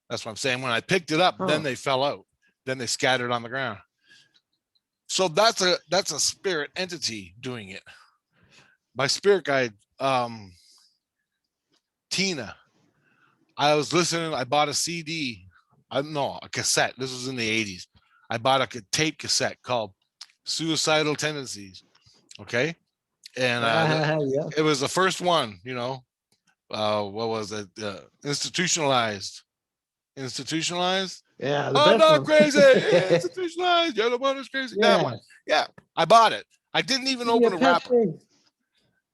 That's what I'm saying. When I picked it up, then they fell out. Then they scattered on the ground. So that's a spirit entity doing it. My spirit guide, Tina. I was listening. I bought a CD. A cassette. This was in the 80s. I bought a tape cassette called Suicidal Tendencies. Okay. And it was the first one, you know. What was it? Institutionalized. Yeah. I'm not crazy. Institutionalized. You're the one who's crazy. Yeah. That one. Yeah. I bought it. I didn't even open the wrapper.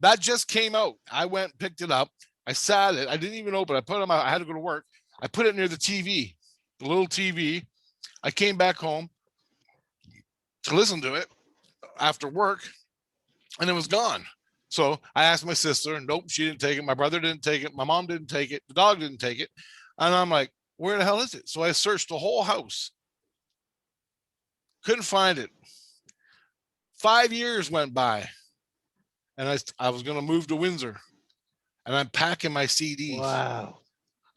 That just came out. I went, picked it up. I sat it. I didn't even open it. I put it on I had to go to work. I put it near the TV, the little TV. I came back home to listen to it after work, and it was gone. So I asked my sister. Nope, she didn't take it. My brother didn't take it. My mom didn't take it. The dog didn't take it. And I'm like, where the hell is it? So I searched the whole house. Couldn't find it. 5 years went by, and I was going to move to Windsor. And I'm packing my CDs. Wow.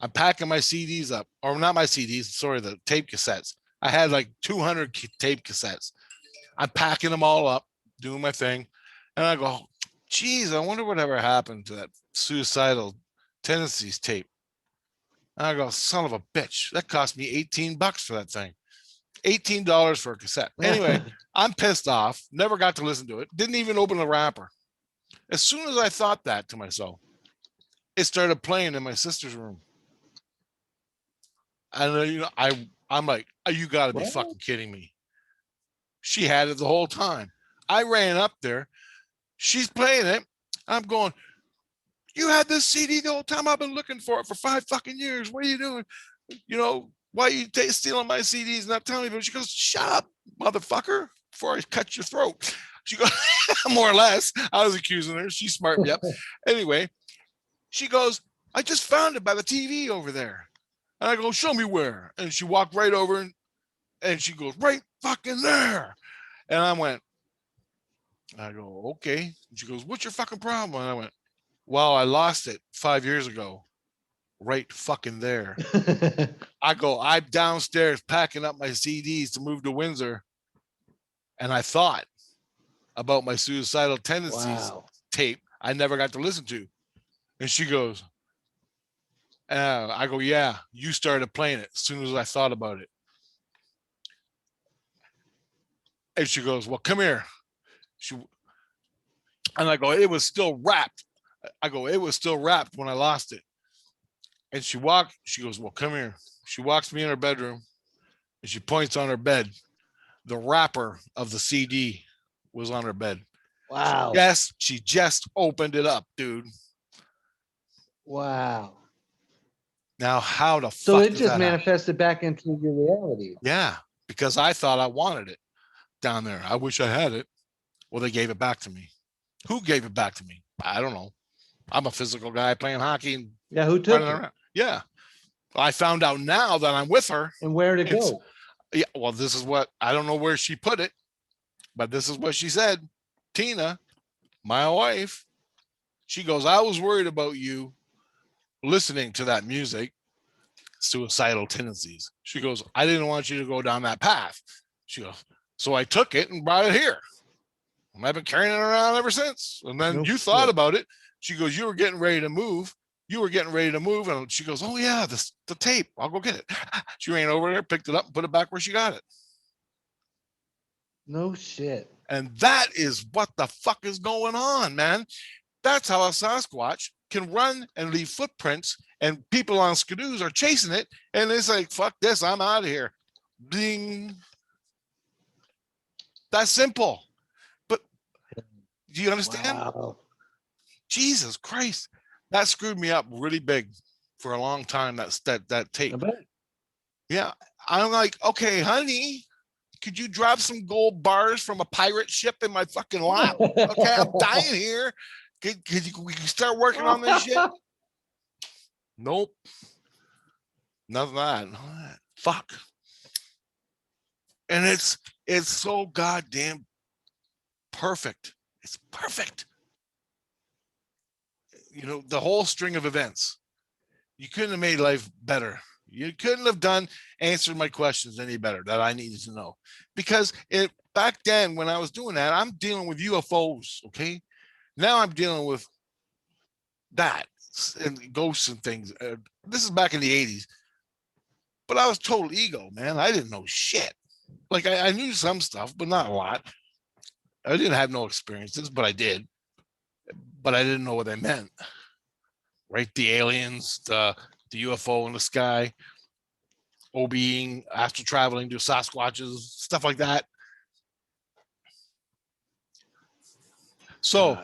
I'm packing my CDs up, or not my CDs, sorry, the tape cassettes. I had like 200 tape cassettes. I'm packing them all up, doing my thing. And I go, geez, I wonder whatever happened to that Suicidal Tendencies tape. And I go, son of a bitch, that cost me $18 for that thing. $18 for a cassette. Anyway, I'm pissed off, never got to listen to it, didn't even open the wrapper. As soon as I thought that to myself, it started playing in my sister's room. And you know, I'm like, oh, you got to be fucking kidding me. She had it the whole time. I ran up there. She's playing it. I'm going, you had this CD the whole time. I've been looking for it for 5 fucking years. What are you doing? You know, why are you stealing my CDs and not telling me? But she goes, shut up, motherfucker, before I cut your throat. She goes, more or less. I was accusing her. She smarted me up. Anyway, she goes, I just found it by the TV over there. And I go, show me where. And she walked right over and she goes, right fucking there. And I go, okay. And she goes, what's your fucking problem? And I went, well, I lost it 5 years ago. Right fucking there. I'm downstairs packing up my CDs to move to Windsor. And I thought about my Suicidal Tendencies tape I never got to listen to. And she goes, I go, yeah, you started playing it as soon as I thought about it. And she goes, well, come here. And I go, it was still wrapped. I go, it was still wrapped when I lost it. And she goes, well, come here. She walks me in her bedroom and she points on her bed. The wrapper of the CD was on her bed. Wow. Yes, she just opened it up, dude. Wow. Now, how the fuck? So it just manifested back into your reality. Yeah, because I thought I wanted it down there. I wish I had it. Well, they gave it back to me. Who gave it back to me? I don't know. I'm a physical guy playing hockey. And yeah, who took it? Yeah. I found out now that I'm with her. And where to go? Yeah, well, this is what, I don't know where she put it, but this is what she said. Tina, my wife, she goes, I was worried about you listening to that music, Suicidal Tendencies. She goes, I didn't want you to go down that path. She goes, so I took it and brought it here. And I've been carrying it around ever since. And then you thought about it. She goes, you were getting ready to move. And she goes, oh yeah, the tape. I'll go get it. She ran over there, picked it up, and put it back where she got it. No shit. And that is what the fuck is going on, man. That's how a Sasquatch can run and leave footprints, and people on skidoos are chasing it, and it's like, fuck this, I'm out of here. Bing. That's simple. But do you understand? Wow. Jesus Christ. That screwed me up really big for a long time, that tape. Yeah. I'm like, okay, honey, could you drop some gold bars from a pirate ship in my fucking lap? Okay, I'm dying here. Could you start working on this shit? Nope. None of that. Fuck. And it's so goddamn perfect. It's perfect. You know, the whole string of events. You couldn't have made life better. You couldn't have answered my questions any better that I needed to know. Because back then when I was doing that, I'm dealing with UFOs, okay? Now I'm dealing with that and ghosts and things. This is back in the 80s. But I was total ego, man. I didn't know shit. Like I knew some stuff, but not a lot. I didn't have no experiences, but I did. But I didn't know what they meant. Right? The aliens, the UFO in the sky, OBing, astral traveling, do Sasquatches, stuff like that. So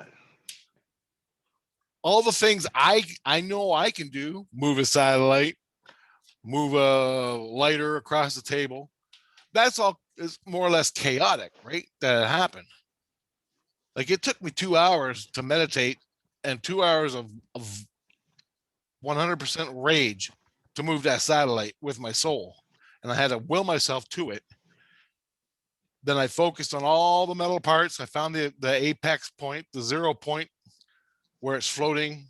all the things I know I can do, move a satellite, move a lighter across the table. That's all is more or less chaotic, right? That happened. Like it took me 2 hours to meditate and 2 hours of 100% rage to move that satellite with my soul. And I had to will myself to it. Then I focused on all the metal parts. I found the apex point, the 0 point where it's floating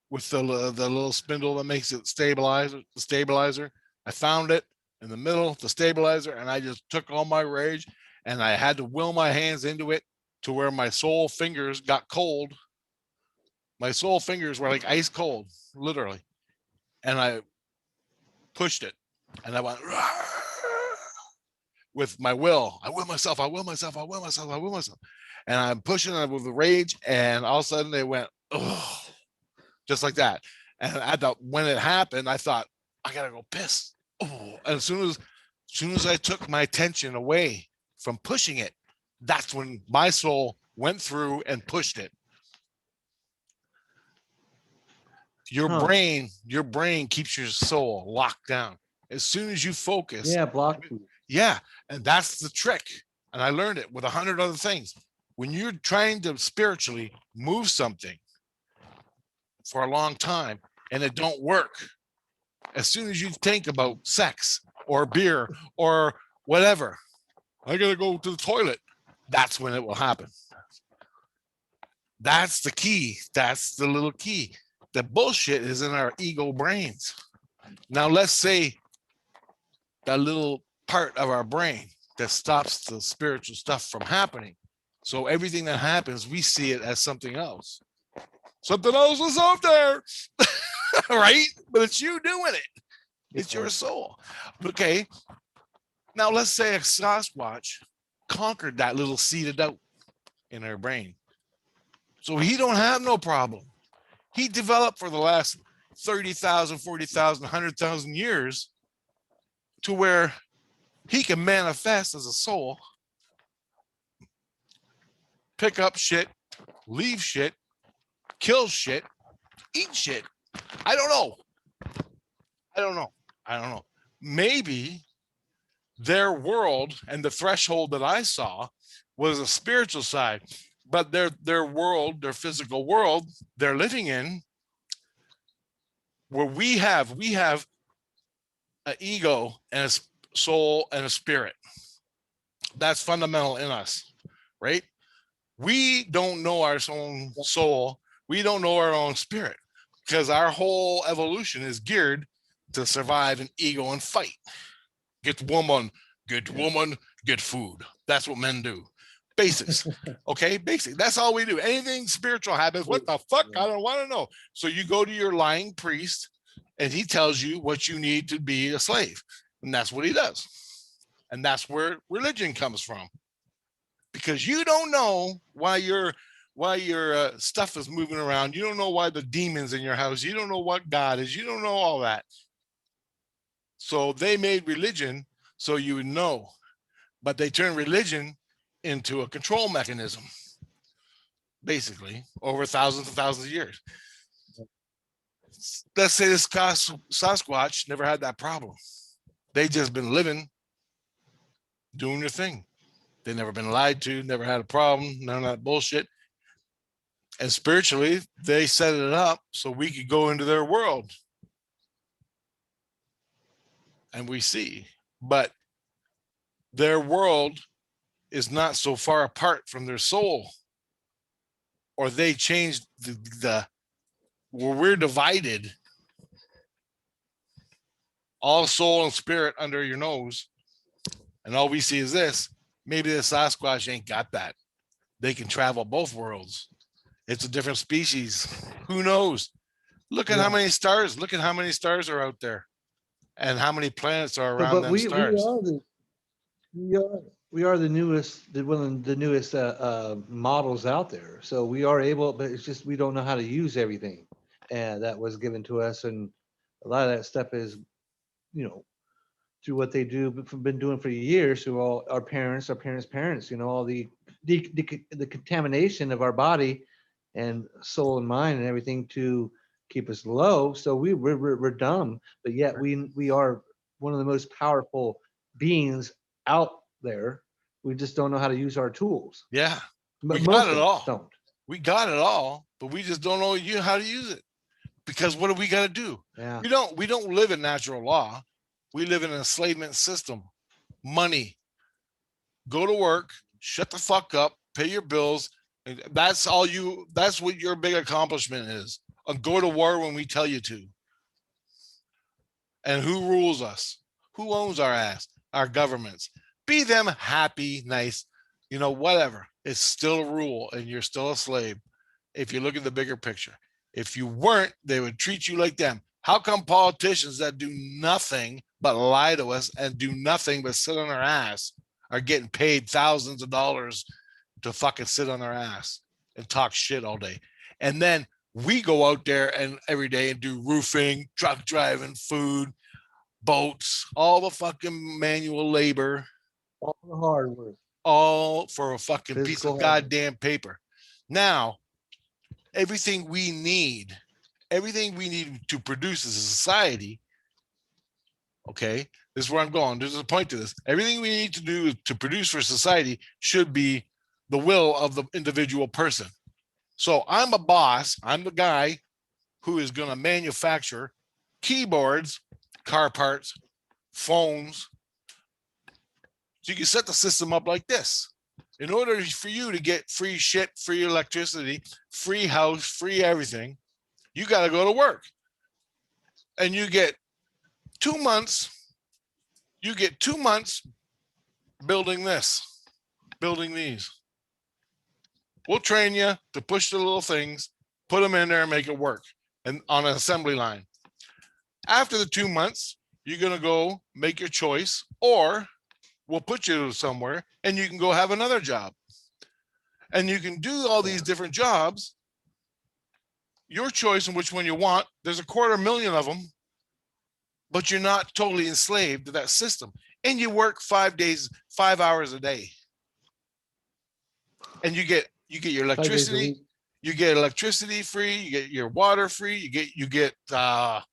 with the little spindle that makes it the stabilizer. I found it in the middle, the stabilizer, and I just took all my rage and I had to will my hands into it to where my soul fingers got cold. My soul fingers were like ice cold, literally. And I pushed it and I went with my will. I will myself. And I'm pushing it with the rage. And all of a sudden they went, oh, just like that. And when it happened, I thought, I gotta go piss. Oh, and as soon as I took my attention away from pushing it, that's when my soul went through and pushed it. Your brain keeps your soul locked down. As soon as you focus. Yeah, block. Yeah, and that's the trick. And I learned it with 100 other things. When you're trying to spiritually move something for a long time and it don't work, as soon as you think about sex or beer or whatever, I gotta go to the toilet, that's when it will happen. That's the key. That's the little key. The bullshit is in our ego brains. Now let's say that little part of our brain that stops the spiritual stuff from happening. So everything that happens, we see it as something else. Something else was out there, right? But it's you doing it. It's your soul. Okay. Now let's say a Sasquatch conquered that little seeded doubt in our brain. So he don't have no problem. He developed for the last 30,000, 40,000, 100,000 years to where he can manifest as a soul, pick up shit, leave shit, kill shit, eat shit. I don't know. Maybe their world and the threshold that I saw was a spiritual side, but their world, their physical world they're living in, where we have an ego and a soul and a spirit. That's fundamental in us, right? We don't know our own soul. We don't know our own spirit because our whole evolution is geared to survive in ego and fight. Get woman, get food. That's what men do. Basics. Okay, basic. That's all we do. Anything spiritual happens. What the fuck? I don't want to know. So you go to your lying priest and he tells you what you need to be a slave. And that's what he does. And that's where religion comes from. Because you don't know why your stuff is moving around. You don't know why the demons in your house. You don't know what God is. You don't know all that. So they made religion so you would know. But they turned religion into a control mechanism, basically, over thousands and thousands of years. Let's say this Sasquatch never had that problem. They just been living doing their thing. They've never been lied to, never had a problem, none of that bullshit. And spiritually, they set it up so we could go into their world. And we see. But their world is not so far apart from their soul. Or they changed the where we're divided. All soul and spirit under your nose. And all we see is this. Maybe the Sasquatch ain't got that. They can travel both worlds. It's a different species. Who knows? Look at how many stars. Look at how many stars are out there, and how many planets are around them stars. We are the newest, one of the newest models out there. So we are able, but it's just we don't know how to use everything, and that was given to us. And a lot of that stuff is, through what they do, been doing for years, through all our parents, parents, all the contamination of our body and soul and mind and everything to keep us low. So we're dumb, but yet we are one of the most powerful beings out there. We just don't know how to use our tools. Yeah, But we most got it of us all. don't. We got it all, but we just don't know how to use it. Because what do we got to do? Yeah. We don't live in natural law. We live in an enslavement system. Money. Go to work, shut the fuck up, pay your bills. That's what your big accomplishment is. Go to war when we tell you to. And who rules us? Who owns our ass? Our governments. Be them happy, nice, whatever. It's still a rule and you're still a slave if you look at the bigger picture. If you weren't, they would treat you like them. How come politicians that do nothing but lie to us and do nothing but sit on their ass are getting paid thousands of dollars to fucking sit on their ass and talk shit all day? And then we go out there and every day and do roofing, truck driving, food, boats, all the fucking manual labor. All the hard work. All for a fucking Physical piece of goddamn paper. Now, everything we need to produce as a society, okay, this is where I'm going. There's a point to this. Everything we need to do to produce for society should be the will of the individual person. So I'm a boss. I'm the guy who is going to manufacture keyboards, car parts, phones. So you can set the system up like this. In order for you to get free shit, free electricity, free house, free everything, you got to go to work. And you get 2 months. You get 2 months building these. We'll train you to push the little things, put them in there and make it work, and on an assembly line. After the 2 months, you're going to go make your choice, or we'll put you somewhere and you can go have another job. And you can do all these different jobs, your choice in which one you want. There's 250,000 of them, but you're not totally enslaved to that system. And you work 5 hours a day. And you get your electricity. You get electricity free. You get your water free. You get $200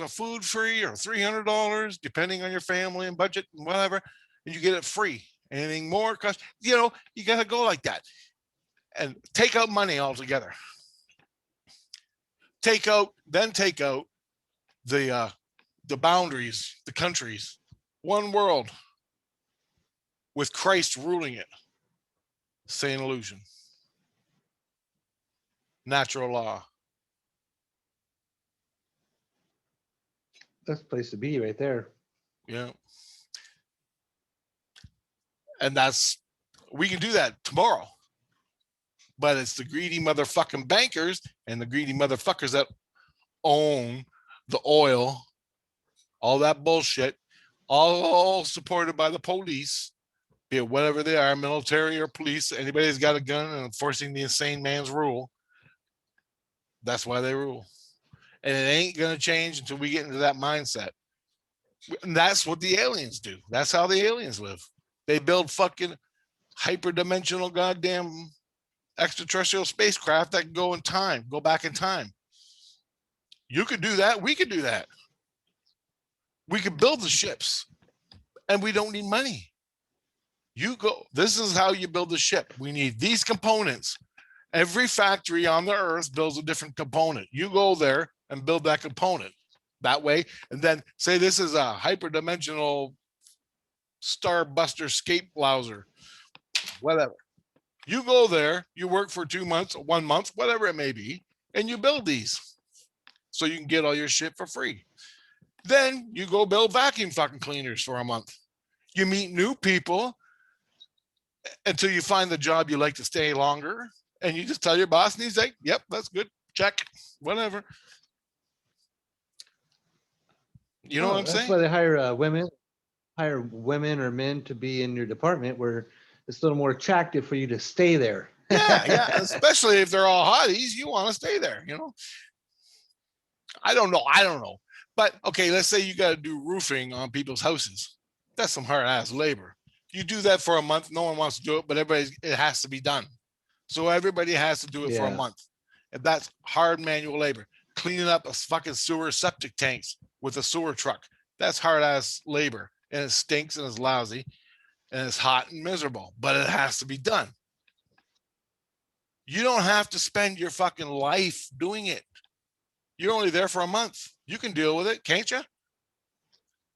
of food free, or $300, depending on your family and budget and whatever. And you get it free. Anything more cost, you got to go like that and take out money altogether. Take out the boundaries, the countries, one world with Christ ruling it. Same illusion. Natural law. That's the place to be right there. Yeah. And we can do that tomorrow. But it's the greedy motherfucking bankers and the greedy motherfuckers that own the oil, all that bullshit, all supported by the police, be it whatever they are, military or police, anybody that's got a gun and enforcing the insane man's rule. That's why they rule. And it ain't going to change until we get into that mindset. And that's what the aliens do. That's how the aliens live. They build fucking hyperdimensional goddamn extraterrestrial spacecraft that can go back in time. You could do that. We could do that. We could build the ships and we don't need money. You go, this is how you build a ship. We need these components. Every factory on the earth builds a different component. You go there and build that component that way. And then say this is a hyperdimensional starbuster scape blouser, whatever. You go there, you work for 2 months, 1 month, whatever it may be, and you build these so you can get all your shit for free. Then you go build vacuum fucking cleaners for a month. You meet new people until you find the job you like to stay longer. And you just tell your boss and he's like, yep, that's good. Check, whatever. You know what I'm saying? That's why they hire women or men to be in your department where it's a little more attractive for you to stay there. Yeah. Especially if they're all hotties, you want to stay there, you know? I don't know. But okay, let's say you got to do roofing on people's houses. That's some hard ass labor. You do that for a month. No one wants to do it, but it has to be done. So everybody has to do it for a month. And that's hard manual labor. Cleaning up a fucking sewer septic tanks with a sewer truck. That's hard ass labor. And it stinks and it's lousy and it's hot and miserable, but it has to be done. You don't have to spend your fucking life doing it. You're only there for a month. You can deal with it, can't you?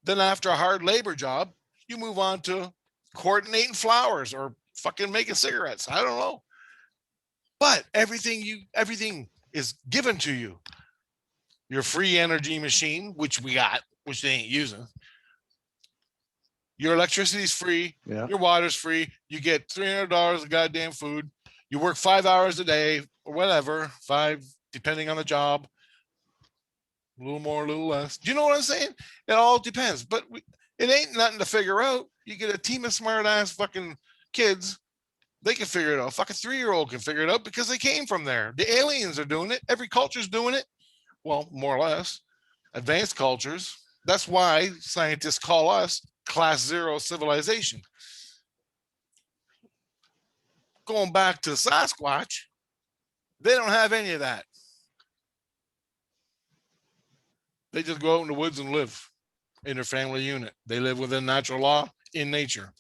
Then after a hard labor job, you move on to coordinating flowers or fucking making cigarettes. I don't know. But everything is given to you. Your free energy machine, which we got, which they ain't using. Your electricity's free. Yeah. Your water's free. You get $300 of goddamn food. You work 5 hours a day or whatever, 5, depending on the job. A little more, a little less. Do you know what I'm saying? It all depends. But it ain't nothing to figure out. You get a team of smart ass fucking kids. They can figure it out. A fucking 3-year-old can figure it out because they came from there. The aliens are doing it. Every culture's doing it. Well, more or less. Advanced cultures. That's why scientists call us class 0 civilization. Going back to Sasquatch, they don't have any of that. They just go out in the woods and live in their family unit. They live within natural law in nature.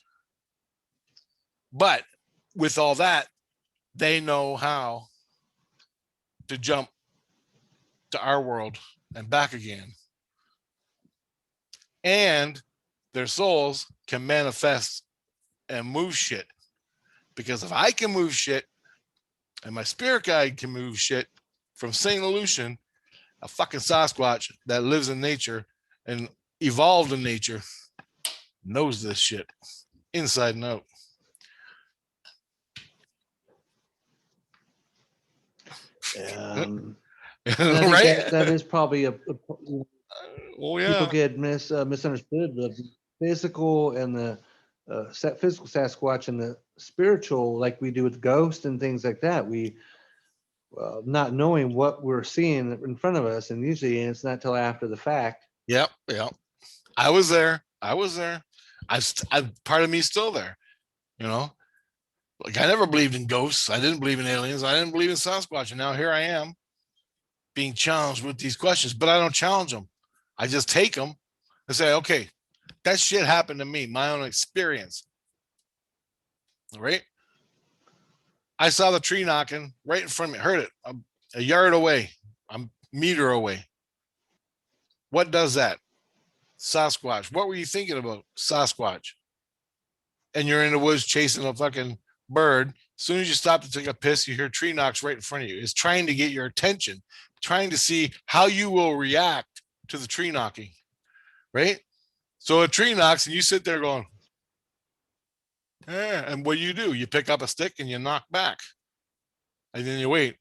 But with all that, they know how to jump to our world and back again. And their souls can manifest and move shit. Because if I can move shit and my spirit guide can move shit from St. Lucian, a fucking Sasquatch that lives in nature and evolved in nature knows this shit inside and out. Right? That is probably oh yeah. People get misunderstood. The physical and the physical Sasquatch and the spiritual, like we do with ghosts and things like that. We not knowing what we're seeing in front of us, and usually it's not till after the fact. Yep. I was there. I part of me still there. You know, like I never believed in ghosts. I didn't believe in aliens. I didn't believe in Sasquatch, and now here I am, being challenged with these questions. But I don't challenge them. I just take them and say, okay, that shit happened to me, my own experience. Right? I saw the tree knocking right in front of me. Heard it a yard away. I'm a meter away. What does that? Sasquatch. What were you thinking about? Sasquatch. And you're in the woods chasing a fucking bird. As soon as you stop to take a piss, you hear tree knocks right in front of you. It's trying to get your attention, trying to see how you will react to the tree knocking. Right? So a tree knocks and you sit there going, yeah, and what do? You pick up a stick and you knock back. And then you wait.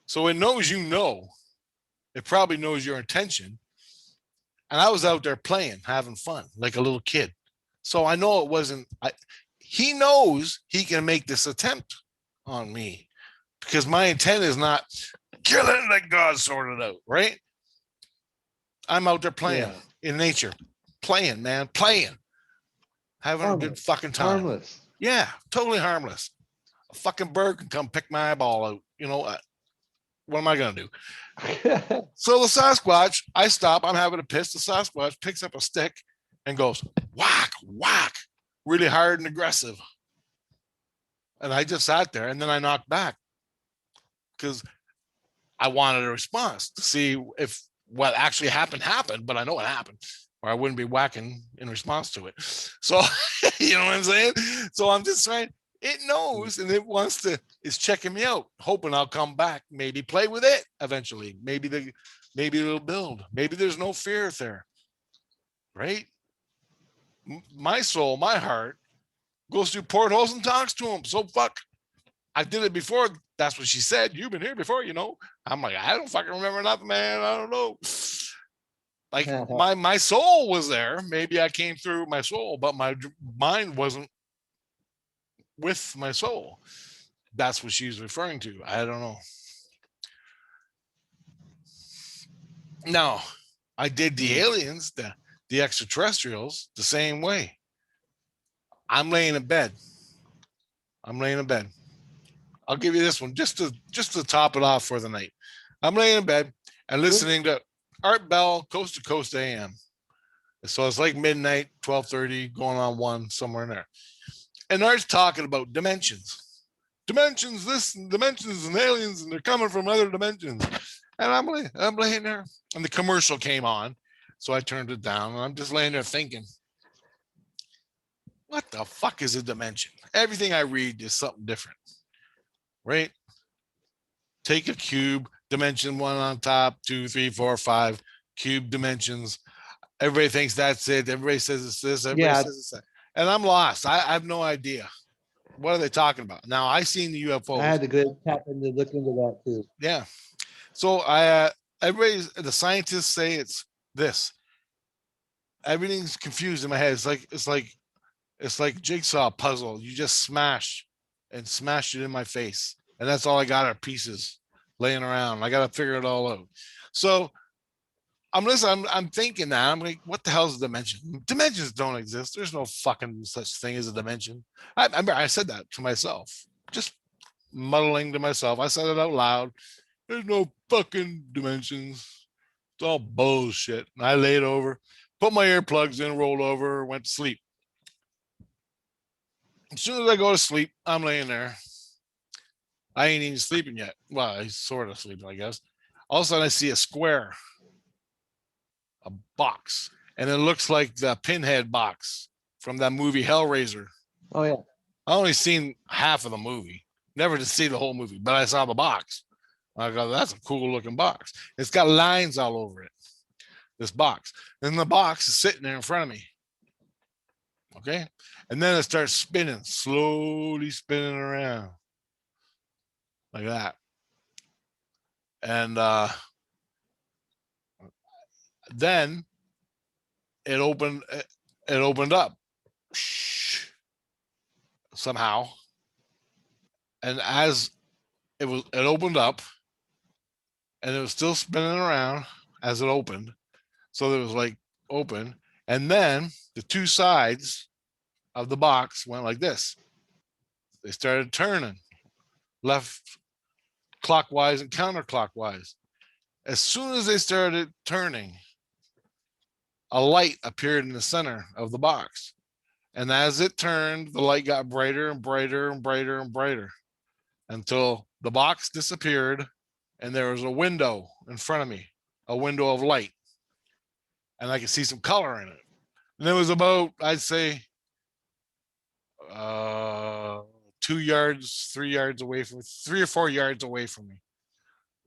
So it knows you know. It probably knows your intention. And I was out there playing, having fun, like a little kid. So I know it wasn't, he knows he can make this attempt on me because my intent is not kill it like God sorted out, right? I'm out there playing in nature, playing, man, playing. Having a good fucking time. Harmless. Yeah, totally harmless. A fucking bird can come pick my eyeball out. You know what? what am I gonna do? So the Sasquatch, I stop, I'm having a piss. The Sasquatch picks up a stick and goes whack, whack, really hard and aggressive. And I just sat there, and then I knocked back because I wanted a response to see if what actually happened, but I know what happened, or I wouldn't be whacking in response to it. So, you know what I'm saying? So I'm just trying, it knows, and it wants to, it's checking me out, hoping I'll come back, maybe play with it eventually. Maybe it'll build. Maybe there's no fear there, right? My soul, my heart goes through portholes and talks to him. So fuck, I did it before. That's what she said. You've been here before, you know. I'm like, I don't fucking remember nothing, man. I don't know. Like my soul was there. Maybe I came through my soul, but my mind wasn't with my soul. That's what she's referring to. I don't know. No, I did the aliens, the extraterrestrials, the same way. I'm laying in bed. I'll give you this one just to top it off for the night. I'm laying in bed and listening to Art Bell, Coast to Coast AM. So it's like midnight, 12:30, going on 1, somewhere in there. And Art's talking about dimensions. Dimensions, this and dimensions and aliens, and they're coming from other dimensions. And I'm laying there. And the commercial came on. So I turned it down, and I'm just laying there thinking, what the fuck is a dimension? Everything I read is something different. Right? Take a cube, dimension 1 on top, 2, 3, 4, 5, cube dimensions. Everybody thinks that's it. Everybody says it's this. Everybody says it's that. And I'm lost. I have no idea. What are they talking about? Now, I seen the UFOs. I had to go tap into look into that too. Yeah. So the scientists say it's this. Everything's confused in my head. It's like jigsaw puzzle. You just smash it in my face. And that's all I got are pieces laying around. I got to figure it all out. So I'm thinking that. I'm like, what the hell is a dimension? Dimensions don't exist. There's no fucking such thing as a dimension. I said that to myself, just muddling to myself. I said it out loud. There's no fucking dimensions. It's all bullshit. And I laid over, put my earplugs in, rolled over, went to sleep. As soon as I go to sleep, I'm laying there. I ain't even sleeping yet. Well, I sort of sleeping, I guess. All of a sudden, I see a square, a box, and it looks like the Pinhead box from that movie Hellraiser. Oh yeah. I only seen half of the movie, never to see the whole movie, but I saw the box. I go, that's a cool looking box. It's got lines all over it. This box, and the box is sitting there in front of me. Okay, and then it starts spinning, slowly spinning around like that, and then it opened up somehow, and as it opened up, and it was still spinning around as it opened, so it was like open, and then the two sides of the box went like this. They started turning left clockwise and counterclockwise. As soon as they started turning, a light appeared in the center of the box. And as it turned, the light got brighter and brighter and brighter and brighter until the box disappeared and there was a window in front of me, a window of light. And I could see some color in it. And it was about, I'd say, 2 yards, 3 yards away from, 3 or 4 yards away from me.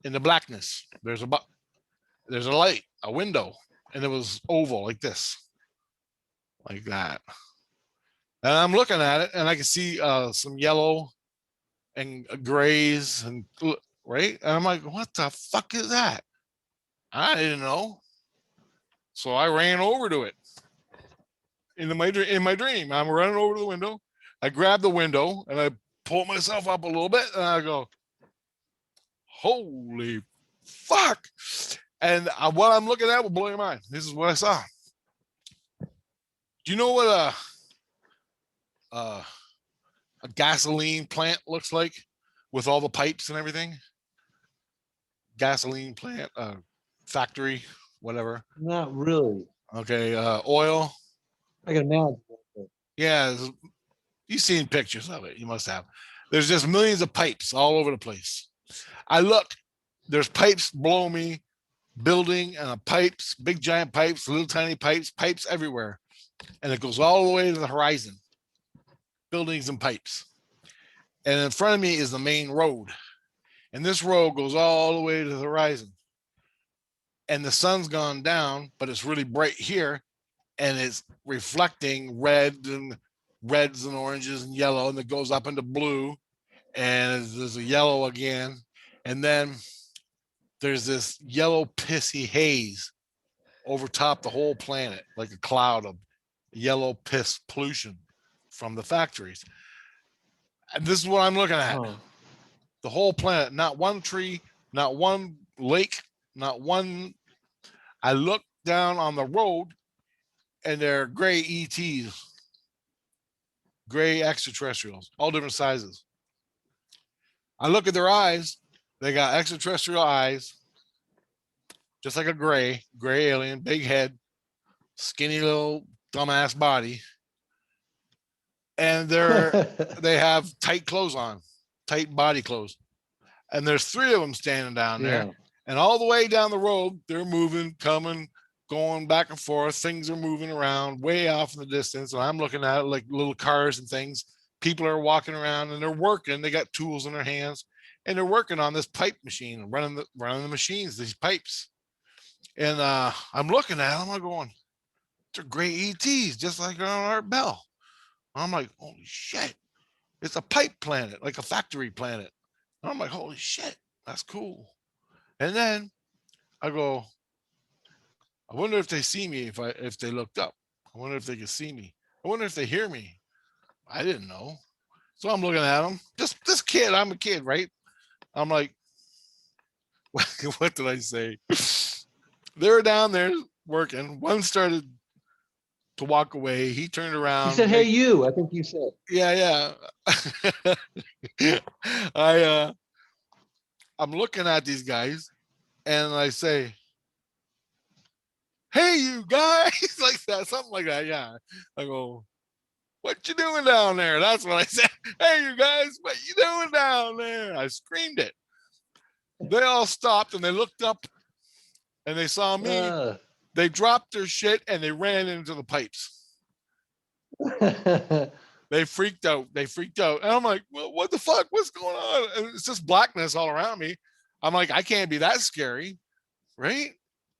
In the blackness, there's a light, a window, and it was oval like this, like that. And I'm looking at it, and I can see some yellow and grays, and right. And I'm like, what the fuck is that? I didn't know. So I ran over to it. In my dream, I'm running over to the window. I grab the window and I pull myself up a little bit, and I go, holy fuck. And what I'm looking at will blow your mind. This is what I saw. Do you know what a gasoline plant looks like with all the pipes and everything? gasoline plant, factory, whatever. Not really. Okay, oil. I can imagine. Yeah, you've seen pictures of it. You must have. There's just millions of pipes all over the place. I look, there's pipes below me, building pipes, big giant pipes, little tiny pipes, pipes everywhere. And it goes all the way to the horizon, buildings and pipes. And in front of me is the main road. And this road goes all the way to the horizon. And the sun's gone down, but it's really bright here. And it's reflecting reds and oranges and yellow. And it goes up into blue. And there's a yellow again. And then there's this yellow pissy haze over top the whole planet, like a cloud of yellow piss pollution from the factories. And this is what I'm looking at. Oh. The whole planet, not one tree, not one lake, not one. I look down on the road and they're gray ETs, gray extraterrestrials, all different sizes. I look at their eyes. They got extraterrestrial eyes, just like a gray alien, big head, skinny little dumbass body. And they have tight clothes on, tight body clothes. And there's 3 of them standing down there. And all the way down the road, they're moving, coming, going back and forth. Things are moving around way off in the distance. And I'm looking at it like little cars and things. People are walking around and they're working. They got tools in their hands and they're working on this pipe machine, running the machines, these pipes. And I'm looking at them. I'm going, they're gray ETs, just like on our bell. I'm like, holy shit. It's a pipe planet, like a factory planet. And I'm like, holy shit, that's cool. And then I go, I wonder if they see me if they looked up. I wonder if they can see me. I wonder if they hear me. I didn't know. So I'm looking at them. Just this kid, I'm a kid, right? I'm like, what did I say? They were down there working. One started to walk away. He turned around. You said, hey, you, I think you said. Yeah. I'm looking at these guys and I say, hey, you guys, like that, something like that. Yeah. I go, what you doing down there? That's what I said. Hey, you guys, what you doing down there? I screamed it. They all stopped and they looked up and they saw me. They dropped their shit and they ran into the pipes. They freaked out. And I'm like, well, what the fuck? What's going on? And it's just blackness all around me. I'm like, I can't be that scary. Right.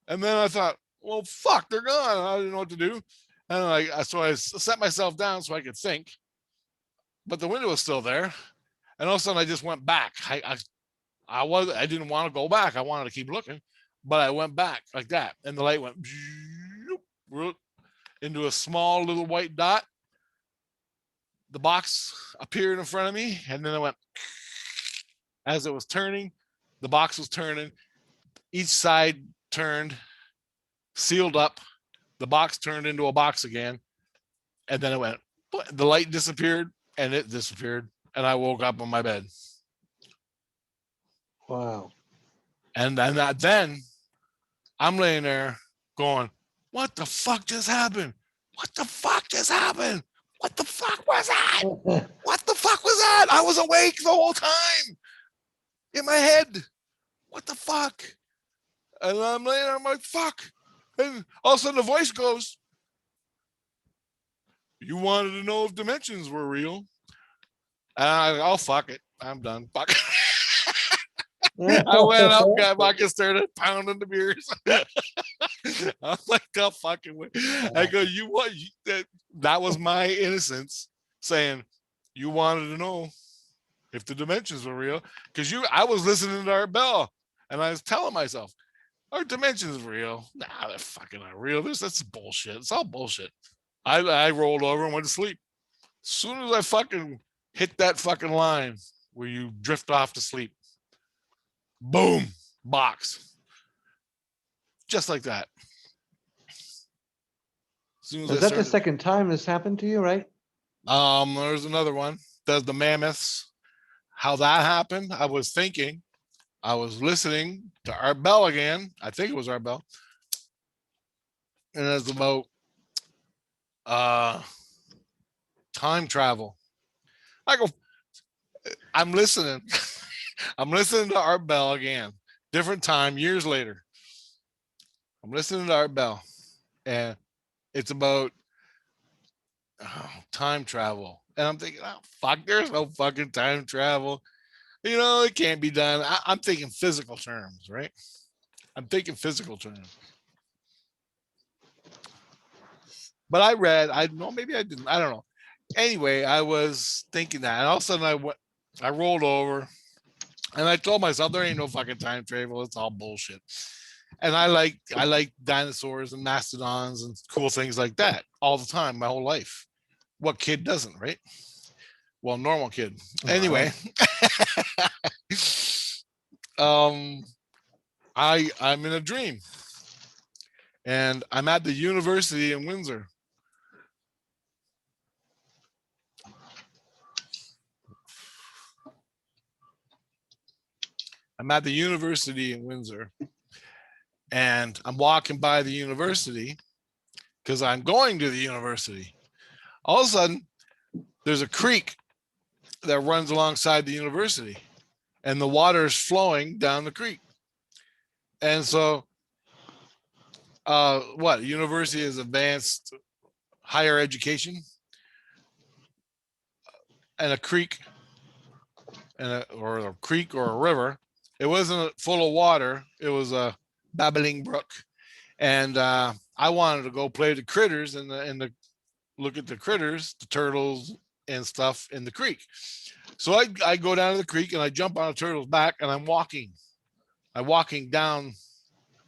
And then I thought, well, fuck, they're gone. I didn't know what to do. And so I set myself down so I could think. But the window was still there. And all of a sudden I just went back. I didn't want to go back. I wanted to keep looking. But I went back like that. And the light went into a small little white dot. The box appeared in front of me. And then I went, as it was turning, the box was turning. Each side turned, sealed up. The box turned into a box again. And then it went, the light disappeared and it disappeared. And I woke up on my bed. Wow. And then I'm laying there going, what the fuck just happened? What the fuck just happened? What the fuck was that? What the fuck was that? I was awake the whole time in my head. What the fuck? And I'm laying there, I'm like, fuck. And all of a sudden the voice goes, you wanted to know if dimensions were real? And I go, oh, fuck it. I'm done. Fuck it. I went up, got fucking started pounding the beers. I'm like, the fucking way. I go, you what? That was my innocence saying, you wanted to know if the dimensions were real. Because I was listening to our bell and I was telling myself, our dimensions are real. Nah, they're fucking not real. That's bullshit. It's all bullshit. I rolled over and went to sleep. As soon as I fucking hit that fucking line where you drift off to sleep, boom, box. Just like that. Was that the second time this happened to you, right? There's another one. There's the mammoths. How that happened, I was thinking I was listening to Art Bell again. I think it was Art Bell. And it's about time travel. I go, I'm listening. I'm listening to Art Bell again. Different time, years later. I'm listening to Art Bell. And it's about time travel. And I'm thinking, oh, fuck, there's no fucking time travel. You know, it can't be done. I'm thinking physical terms, right? I'm thinking physical terms. But I know, maybe I didn't. I don't know. Anyway, I was thinking that. And all of a sudden I rolled over and I told myself there ain't no fucking time travel. It's all bullshit. And I like dinosaurs and mastodons and cool things like that all the time, my whole life. What kid doesn't, right? Well, normal kid. Anyway. I'm in a dream. And I'm at the university in Windsor. I'm at the university in Windsor. And I'm walking by the university because I'm going to the university. All of a sudden, there's a creek that runs alongside the university, and the water is flowing down the creek. And so, what? University is advanced higher education, and a creek, or a creek or a river. It wasn't full of water. It was a babbling brook, and I wanted to go play the critters and the look at the critters, the turtles and stuff in the creek. So I go down to the creek and I jump on a turtle's back and I'm walking down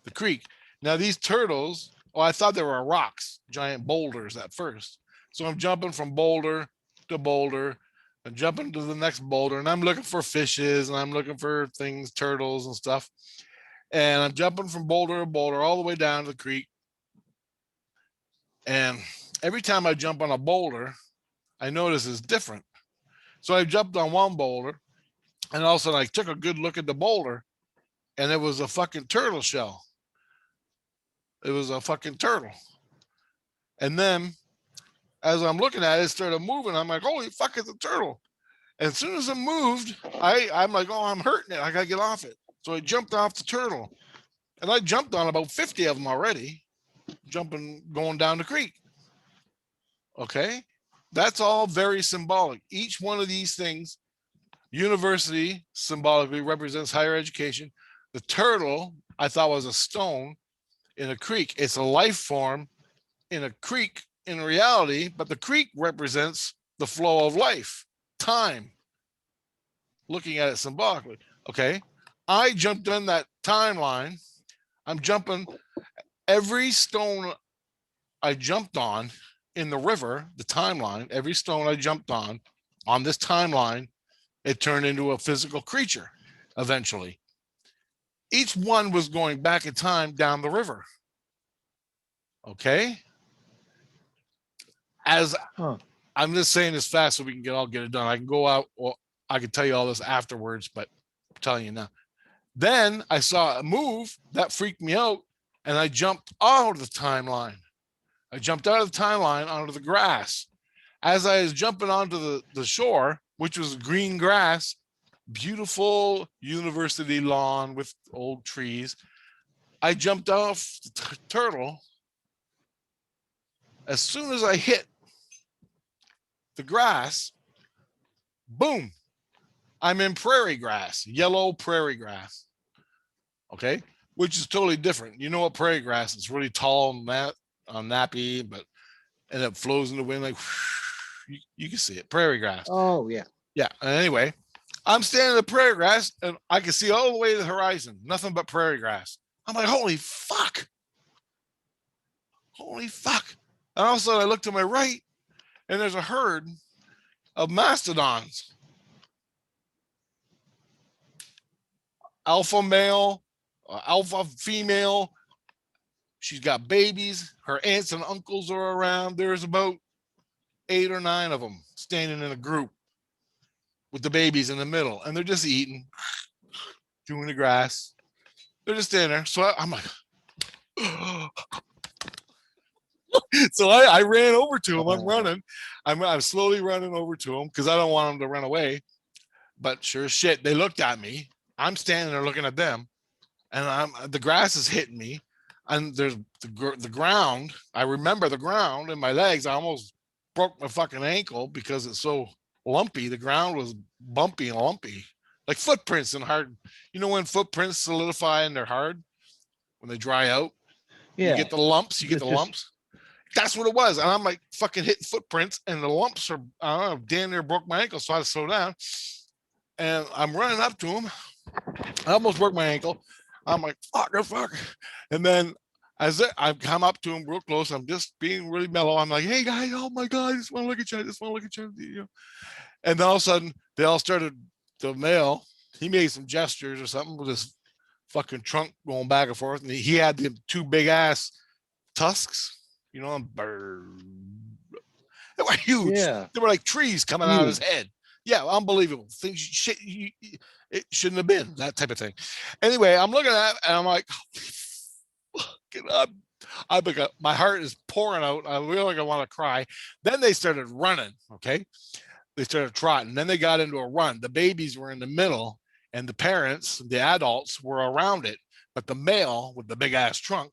the creek. Now these turtles, I thought they were rocks, giant boulders at first. So I'm jumping from boulder to boulder and jumping to the next boulder, and I'm looking for fishes and I'm looking for things, turtles and stuff. And I'm jumping from boulder to boulder all the way down to the creek. And every time I jump on a boulder, I notice it's different. So I jumped on one boulder, and all of a sudden I took a good look at the boulder, and it was a fucking turtle shell. It was a fucking turtle. And then as I'm looking at it, it started moving. I'm like, holy fuck, it's a turtle. And as soon as it moved, I'm like, oh, I'm hurting it. I gotta get off it. So I jumped off the turtle. And I jumped on about 50 of them already, going down the creek. Okay. That's all very symbolic. Each one of these things, university symbolically represents higher education. The turtle, I thought, was a stone in a creek. It's a life form in a creek in reality, but the creek represents the flow of life, time, looking at it symbolically. Okay. I jumped on that timeline. I'm jumping every stone I jumped on in the river, the timeline, every stone I jumped on this timeline, it turned into a physical creature eventually. Each one was going back in time down the river. Okay. I'm just saying this fast so we can all get it done. I can go out, or I can tell you all this afterwards, but I'm telling you now. Then I saw a move that freaked me out, and I jumped out of the timeline. I jumped out of the timeline onto the grass. As I was jumping onto the shore, which was green grass, beautiful university lawn with old trees, I jumped off the turtle. As soon as I hit the grass, boom, I'm in prairie grass, yellow prairie grass. Okay, which is totally different. You know what prairie grass is? Really tall and nappy, and it flows in the wind like whoosh, you can see it. Prairie grass. Oh yeah. Yeah. And anyway, I'm standing in the prairie grass and I can see all the way to the horizon, nothing but prairie grass. I'm like, holy fuck. Holy fuck. And all of a sudden I look to my right and there's a herd of mastodons. Alpha male, alpha female. She's got babies. Her aunts and uncles are around. There's about 8 or 9 of them standing in a group with the babies in the middle, and they're just eating. doing the grass. They're just standing there. So I'm like, so I ran over to him. I'm running. I'm slowly running over to him because I don't want him to run away. But sure as shit, they looked at me. I'm standing there looking at them, and the grass is hitting me, and there's the ground. I remember the ground in my legs. I almost broke my fucking ankle because it's so lumpy. The ground was bumpy and lumpy, like footprints and hard. You know when footprints solidify and they're hard when they dry out. Yeah. You get the lumps. You get the Just- lumps. That's what it was. And I'm like fucking hitting footprints, and the lumps are, I don't know, damn near broke my ankle. So I had to slow down. And I'm running up to him. I almost broke my ankle. I'm like, fuck. And then as I come up to him real close, I'm just being really mellow. I'm like, hey guys, oh my God, I just want to look at you. I just want to look at you. You know? And then all of a sudden, they all started, the male, he made some gestures or something with his fucking trunk going back and forth. And he had the two big ass tusks, you know, they were huge. Yeah. They were like trees coming out of his head. Yeah, unbelievable. Things shit it shouldn't have been, that type of thing. Anyway, I'm looking at it and I'm like, my heart is pouring out. I really want to cry. Then they started running. Okay, they started trotting. Then they got into a run. The babies were in the middle, and the parents, the adults, were around it. But the male with the big ass trunk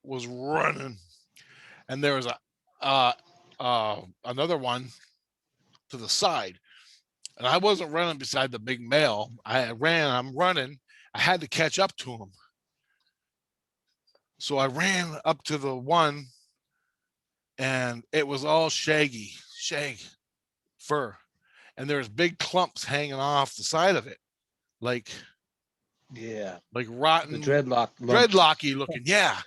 was running, and there was another one to the side, and I wasn't running beside the big male. I'm running. I had to catch up to him. So I ran up to the one, and it was all shag fur. And there's big clumps hanging off the side of it. Like rotten, the dreadlocky looking. Yeah.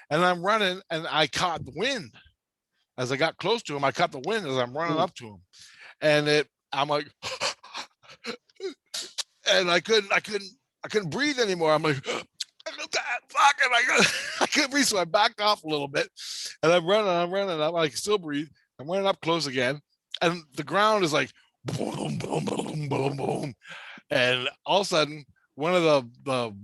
And I'm running, and I caught the wind. As I got close to him, I caught the wind as I'm running up to him. And I'm like, and I couldn't breathe anymore. I'm like, fuck it, I couldn't breathe. So I backed off a little bit, and I'm running. I'm like, still breathe. I'm running up close again, and the ground is like boom, boom, boom, boom, boom, and all of a sudden, one of the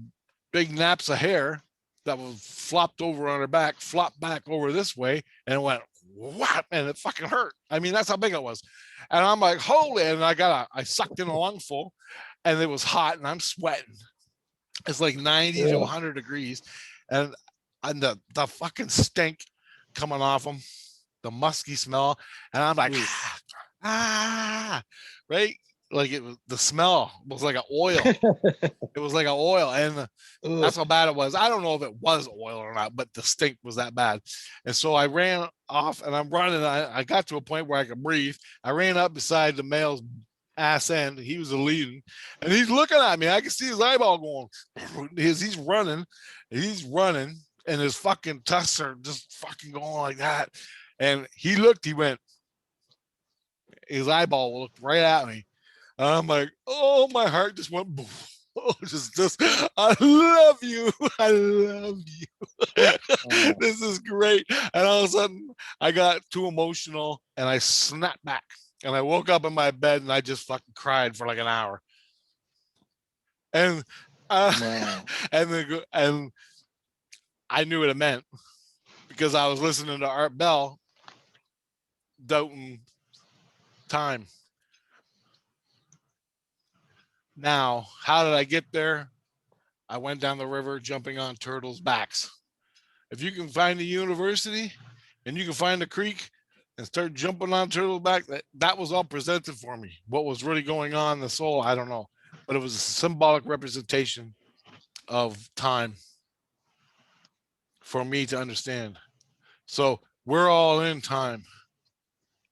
big naps of hair that was flopped over on her back flopped back over this way, and it went whap, and it fucking hurt. I mean, that's how big it was. And I'm like, holy, and I sucked in a lungful, and it was hot, and I'm sweating. It's like 90 to 100 degrees, and the fucking stink coming off them, the musky smell, and I'm like, right? Like the smell was like an oil. It was like an oil, and that's how bad it was. I don't know if it was oil or not, but the stink was that bad. And so I ran off, and I'm running. I got to a point where I could breathe. I ran up beside the male's ass end. He was the leading, and he's looking at me. I can see his eyeball going. He's running, and his fucking tusks are just fucking going like that. And he looked. He went. His eyeball looked right at me. And I'm like, oh, my heart just went. Oh, just, I love you. I love you. This is great. And all of a sudden, I got too emotional, and I snapped back. And I woke up in my bed, and I just fucking cried for like an hour. And and I knew what it meant because I was listening to Art Bell, doubting time. Now, how did I get there? I went down the river jumping on turtles' backs. If you can find a university and you can find a creek and start jumping on turtles' back, that was all presented for me. What was really going on in the soul, I don't know. But it was a symbolic representation of time for me to understand. So we're all in time.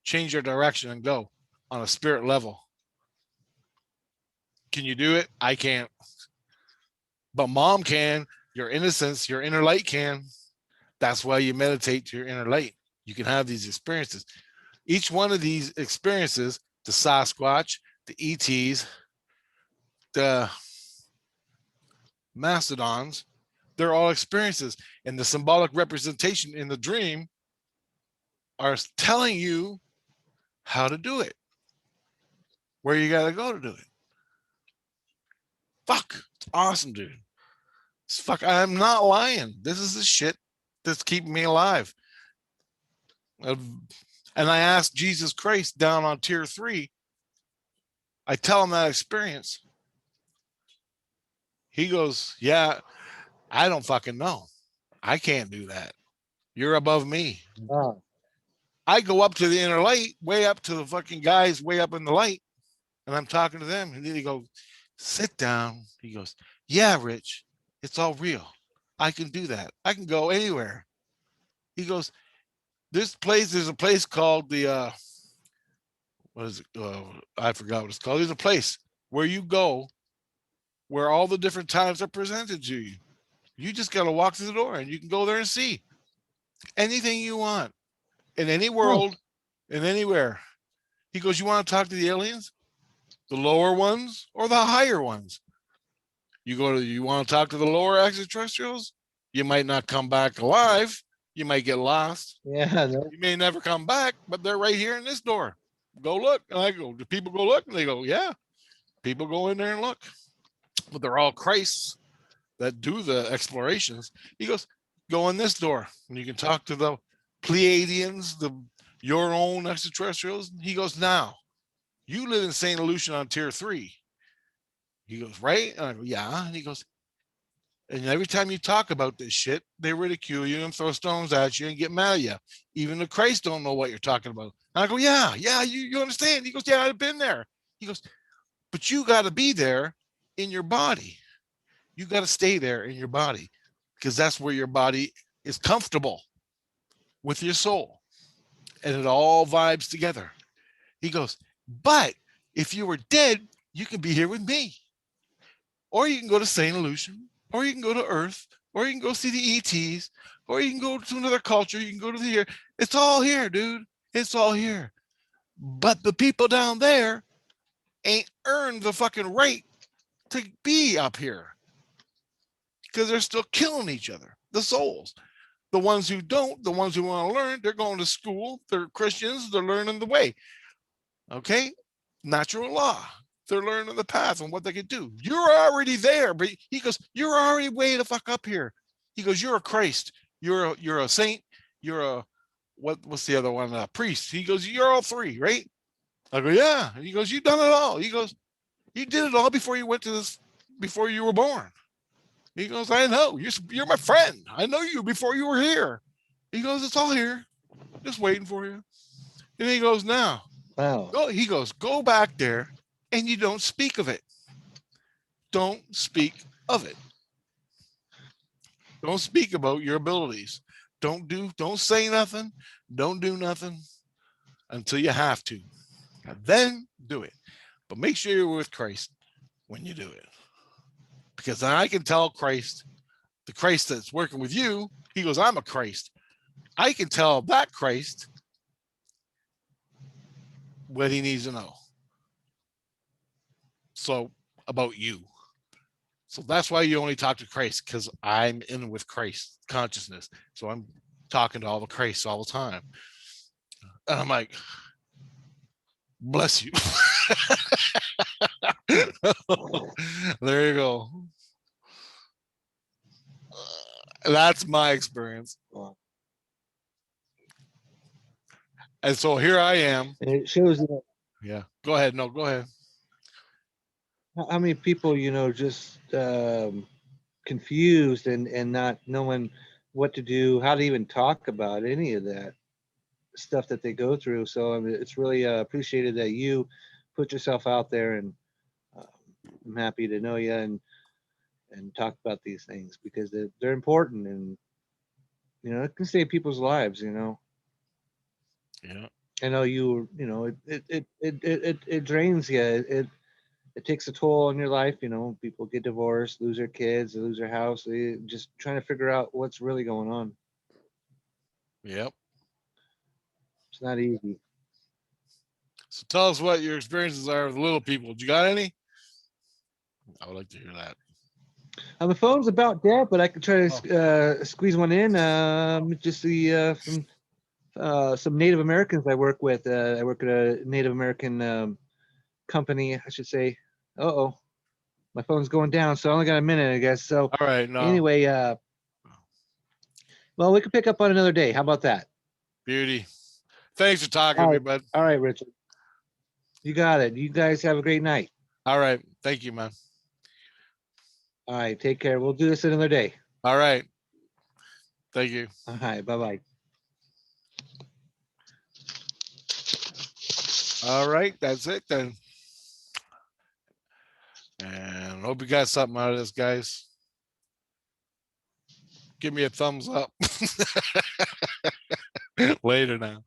Change your direction and go on a spirit level. Can you do it? I can't. But mom can. Your innocence, your inner light can. That's why you meditate to your inner light. You can have these experiences. Each one of these experiences, the Sasquatch, the ETs, the Mastodons, they're all experiences. And the symbolic representation in the dream are telling you how to do it, where you got to go to do it. Fuck, it's awesome, dude. It's fuck, I'm not lying. This is the shit that's keeping me alive. And I asked Jesus Christ down on tier 3. I tell him that experience. He goes, yeah, I don't fucking know. I can't do that. You're above me. Ah, I go up to the inner light, way up to the fucking guys way up in the light, and I'm talking to them. And then he goes, sit down. He goes, yeah, Rich, it's all real. I can do that. I can go anywhere. He goes, there's a place called the, what is it? I forgot what it's called. There's a place where you go where all the different times are presented to you. You just got to walk through the door and you can go there and see anything you want in any world, in anywhere. He goes, you want to talk to the aliens, the lower ones or the higher ones? You want to talk to the lower extraterrestrials? You might not come back alive. You might get lost. yeah. You may never come back, but they're right here in this door. Go look. And I go, do people go look? And they go, yeah. People go in there and look. But they're all Christs that do the explorations. He goes, go in this door and you can talk to the Pleiadians, your own extraterrestrials. He goes, now you live in St. Lucian on tier 3. He goes, right? And I go, yeah. And he goes, and every time you talk about this shit, they ridicule you and throw stones at you and get mad at you. Even the Christ don't know what you're talking about. And I go, yeah, you understand. He goes, yeah, I've been there. He goes, but you got to be there in your body. You got to stay there in your body because that's where your body is comfortable with your soul. And it all vibes together. He goes, but if you were dead, you can be here with me. Or you can go to St. Lucian, or you can go to Earth, or you can go see the ETs, or you can go to another culture. You can go to the here. It's all here, dude. It's all here. But the people down there ain't earned the fucking right to be up here because they're still killing each other, the souls. The ones who don't, the ones who want to learn, they're going to school. They're Christians. They're learning the way. Okay? Natural law. They're learning the path and what they can do. You're already there, but he goes, you're already way the fuck up here. He goes, you're a Christ. You're a saint. You're a, what's the other one? A priest. He goes, you're all 3, right? I go, yeah. And he goes, you've done it all. He goes, you did it all before you went to this, before you were born. He goes, I know. You're my friend. I know you before you were here. He goes, it's all here. Just waiting for you. And he goes, now. Wow. He goes, go back there and you don't speak of it. Don't speak of it. Don't speak about your abilities. Don't say nothing. Don't do nothing until you have to. And then do it. But make sure you're with Christ when you do it. Because I can tell Christ, the Christ that's working with you, he goes, I'm a Christ. I can tell that Christ what he needs to know. So about you. So that's why you only talk to Christ, because I'm in with Christ consciousness. So I'm talking to all the Christ all the time. And I'm like, bless you. There you go. That's my experience. And so here I am. And it shows that Yeah. Go ahead. No, go ahead. how many people, just confused and not knowing what to do, how to even talk about any of that stuff that they go through. So I mean, it's really appreciated that you put yourself out there, and I'm happy to know you and talk about these things because they're important, and it can save people's lives. Yeah. I know it drains you. It takes a toll on your life. People get divorced, lose their kids, they lose their house. They just trying to figure out what's really going on. Yep. It's not easy. So tell us what your experiences are with little people. You got any? I would like to hear that. The phone's about dead, but I could try to squeeze one in. Just from some Native Americans I work with. I work at a Native American company, I should say. Uh-oh. My phone's going down, so I only got a minute, I guess. So All right. No. anyway, well, we could pick up on another day. How about that? Beauty. Thanks for talking All to me, right. bud. All right, Richard. You got it. You guys have a great night. All right. Thank you, man. All right. Take care. We'll do this another day. All right. Thank you. All right. Bye-bye. All right. That's it then. And hope you got something out of this, guys. Give me a thumbs up. Later now.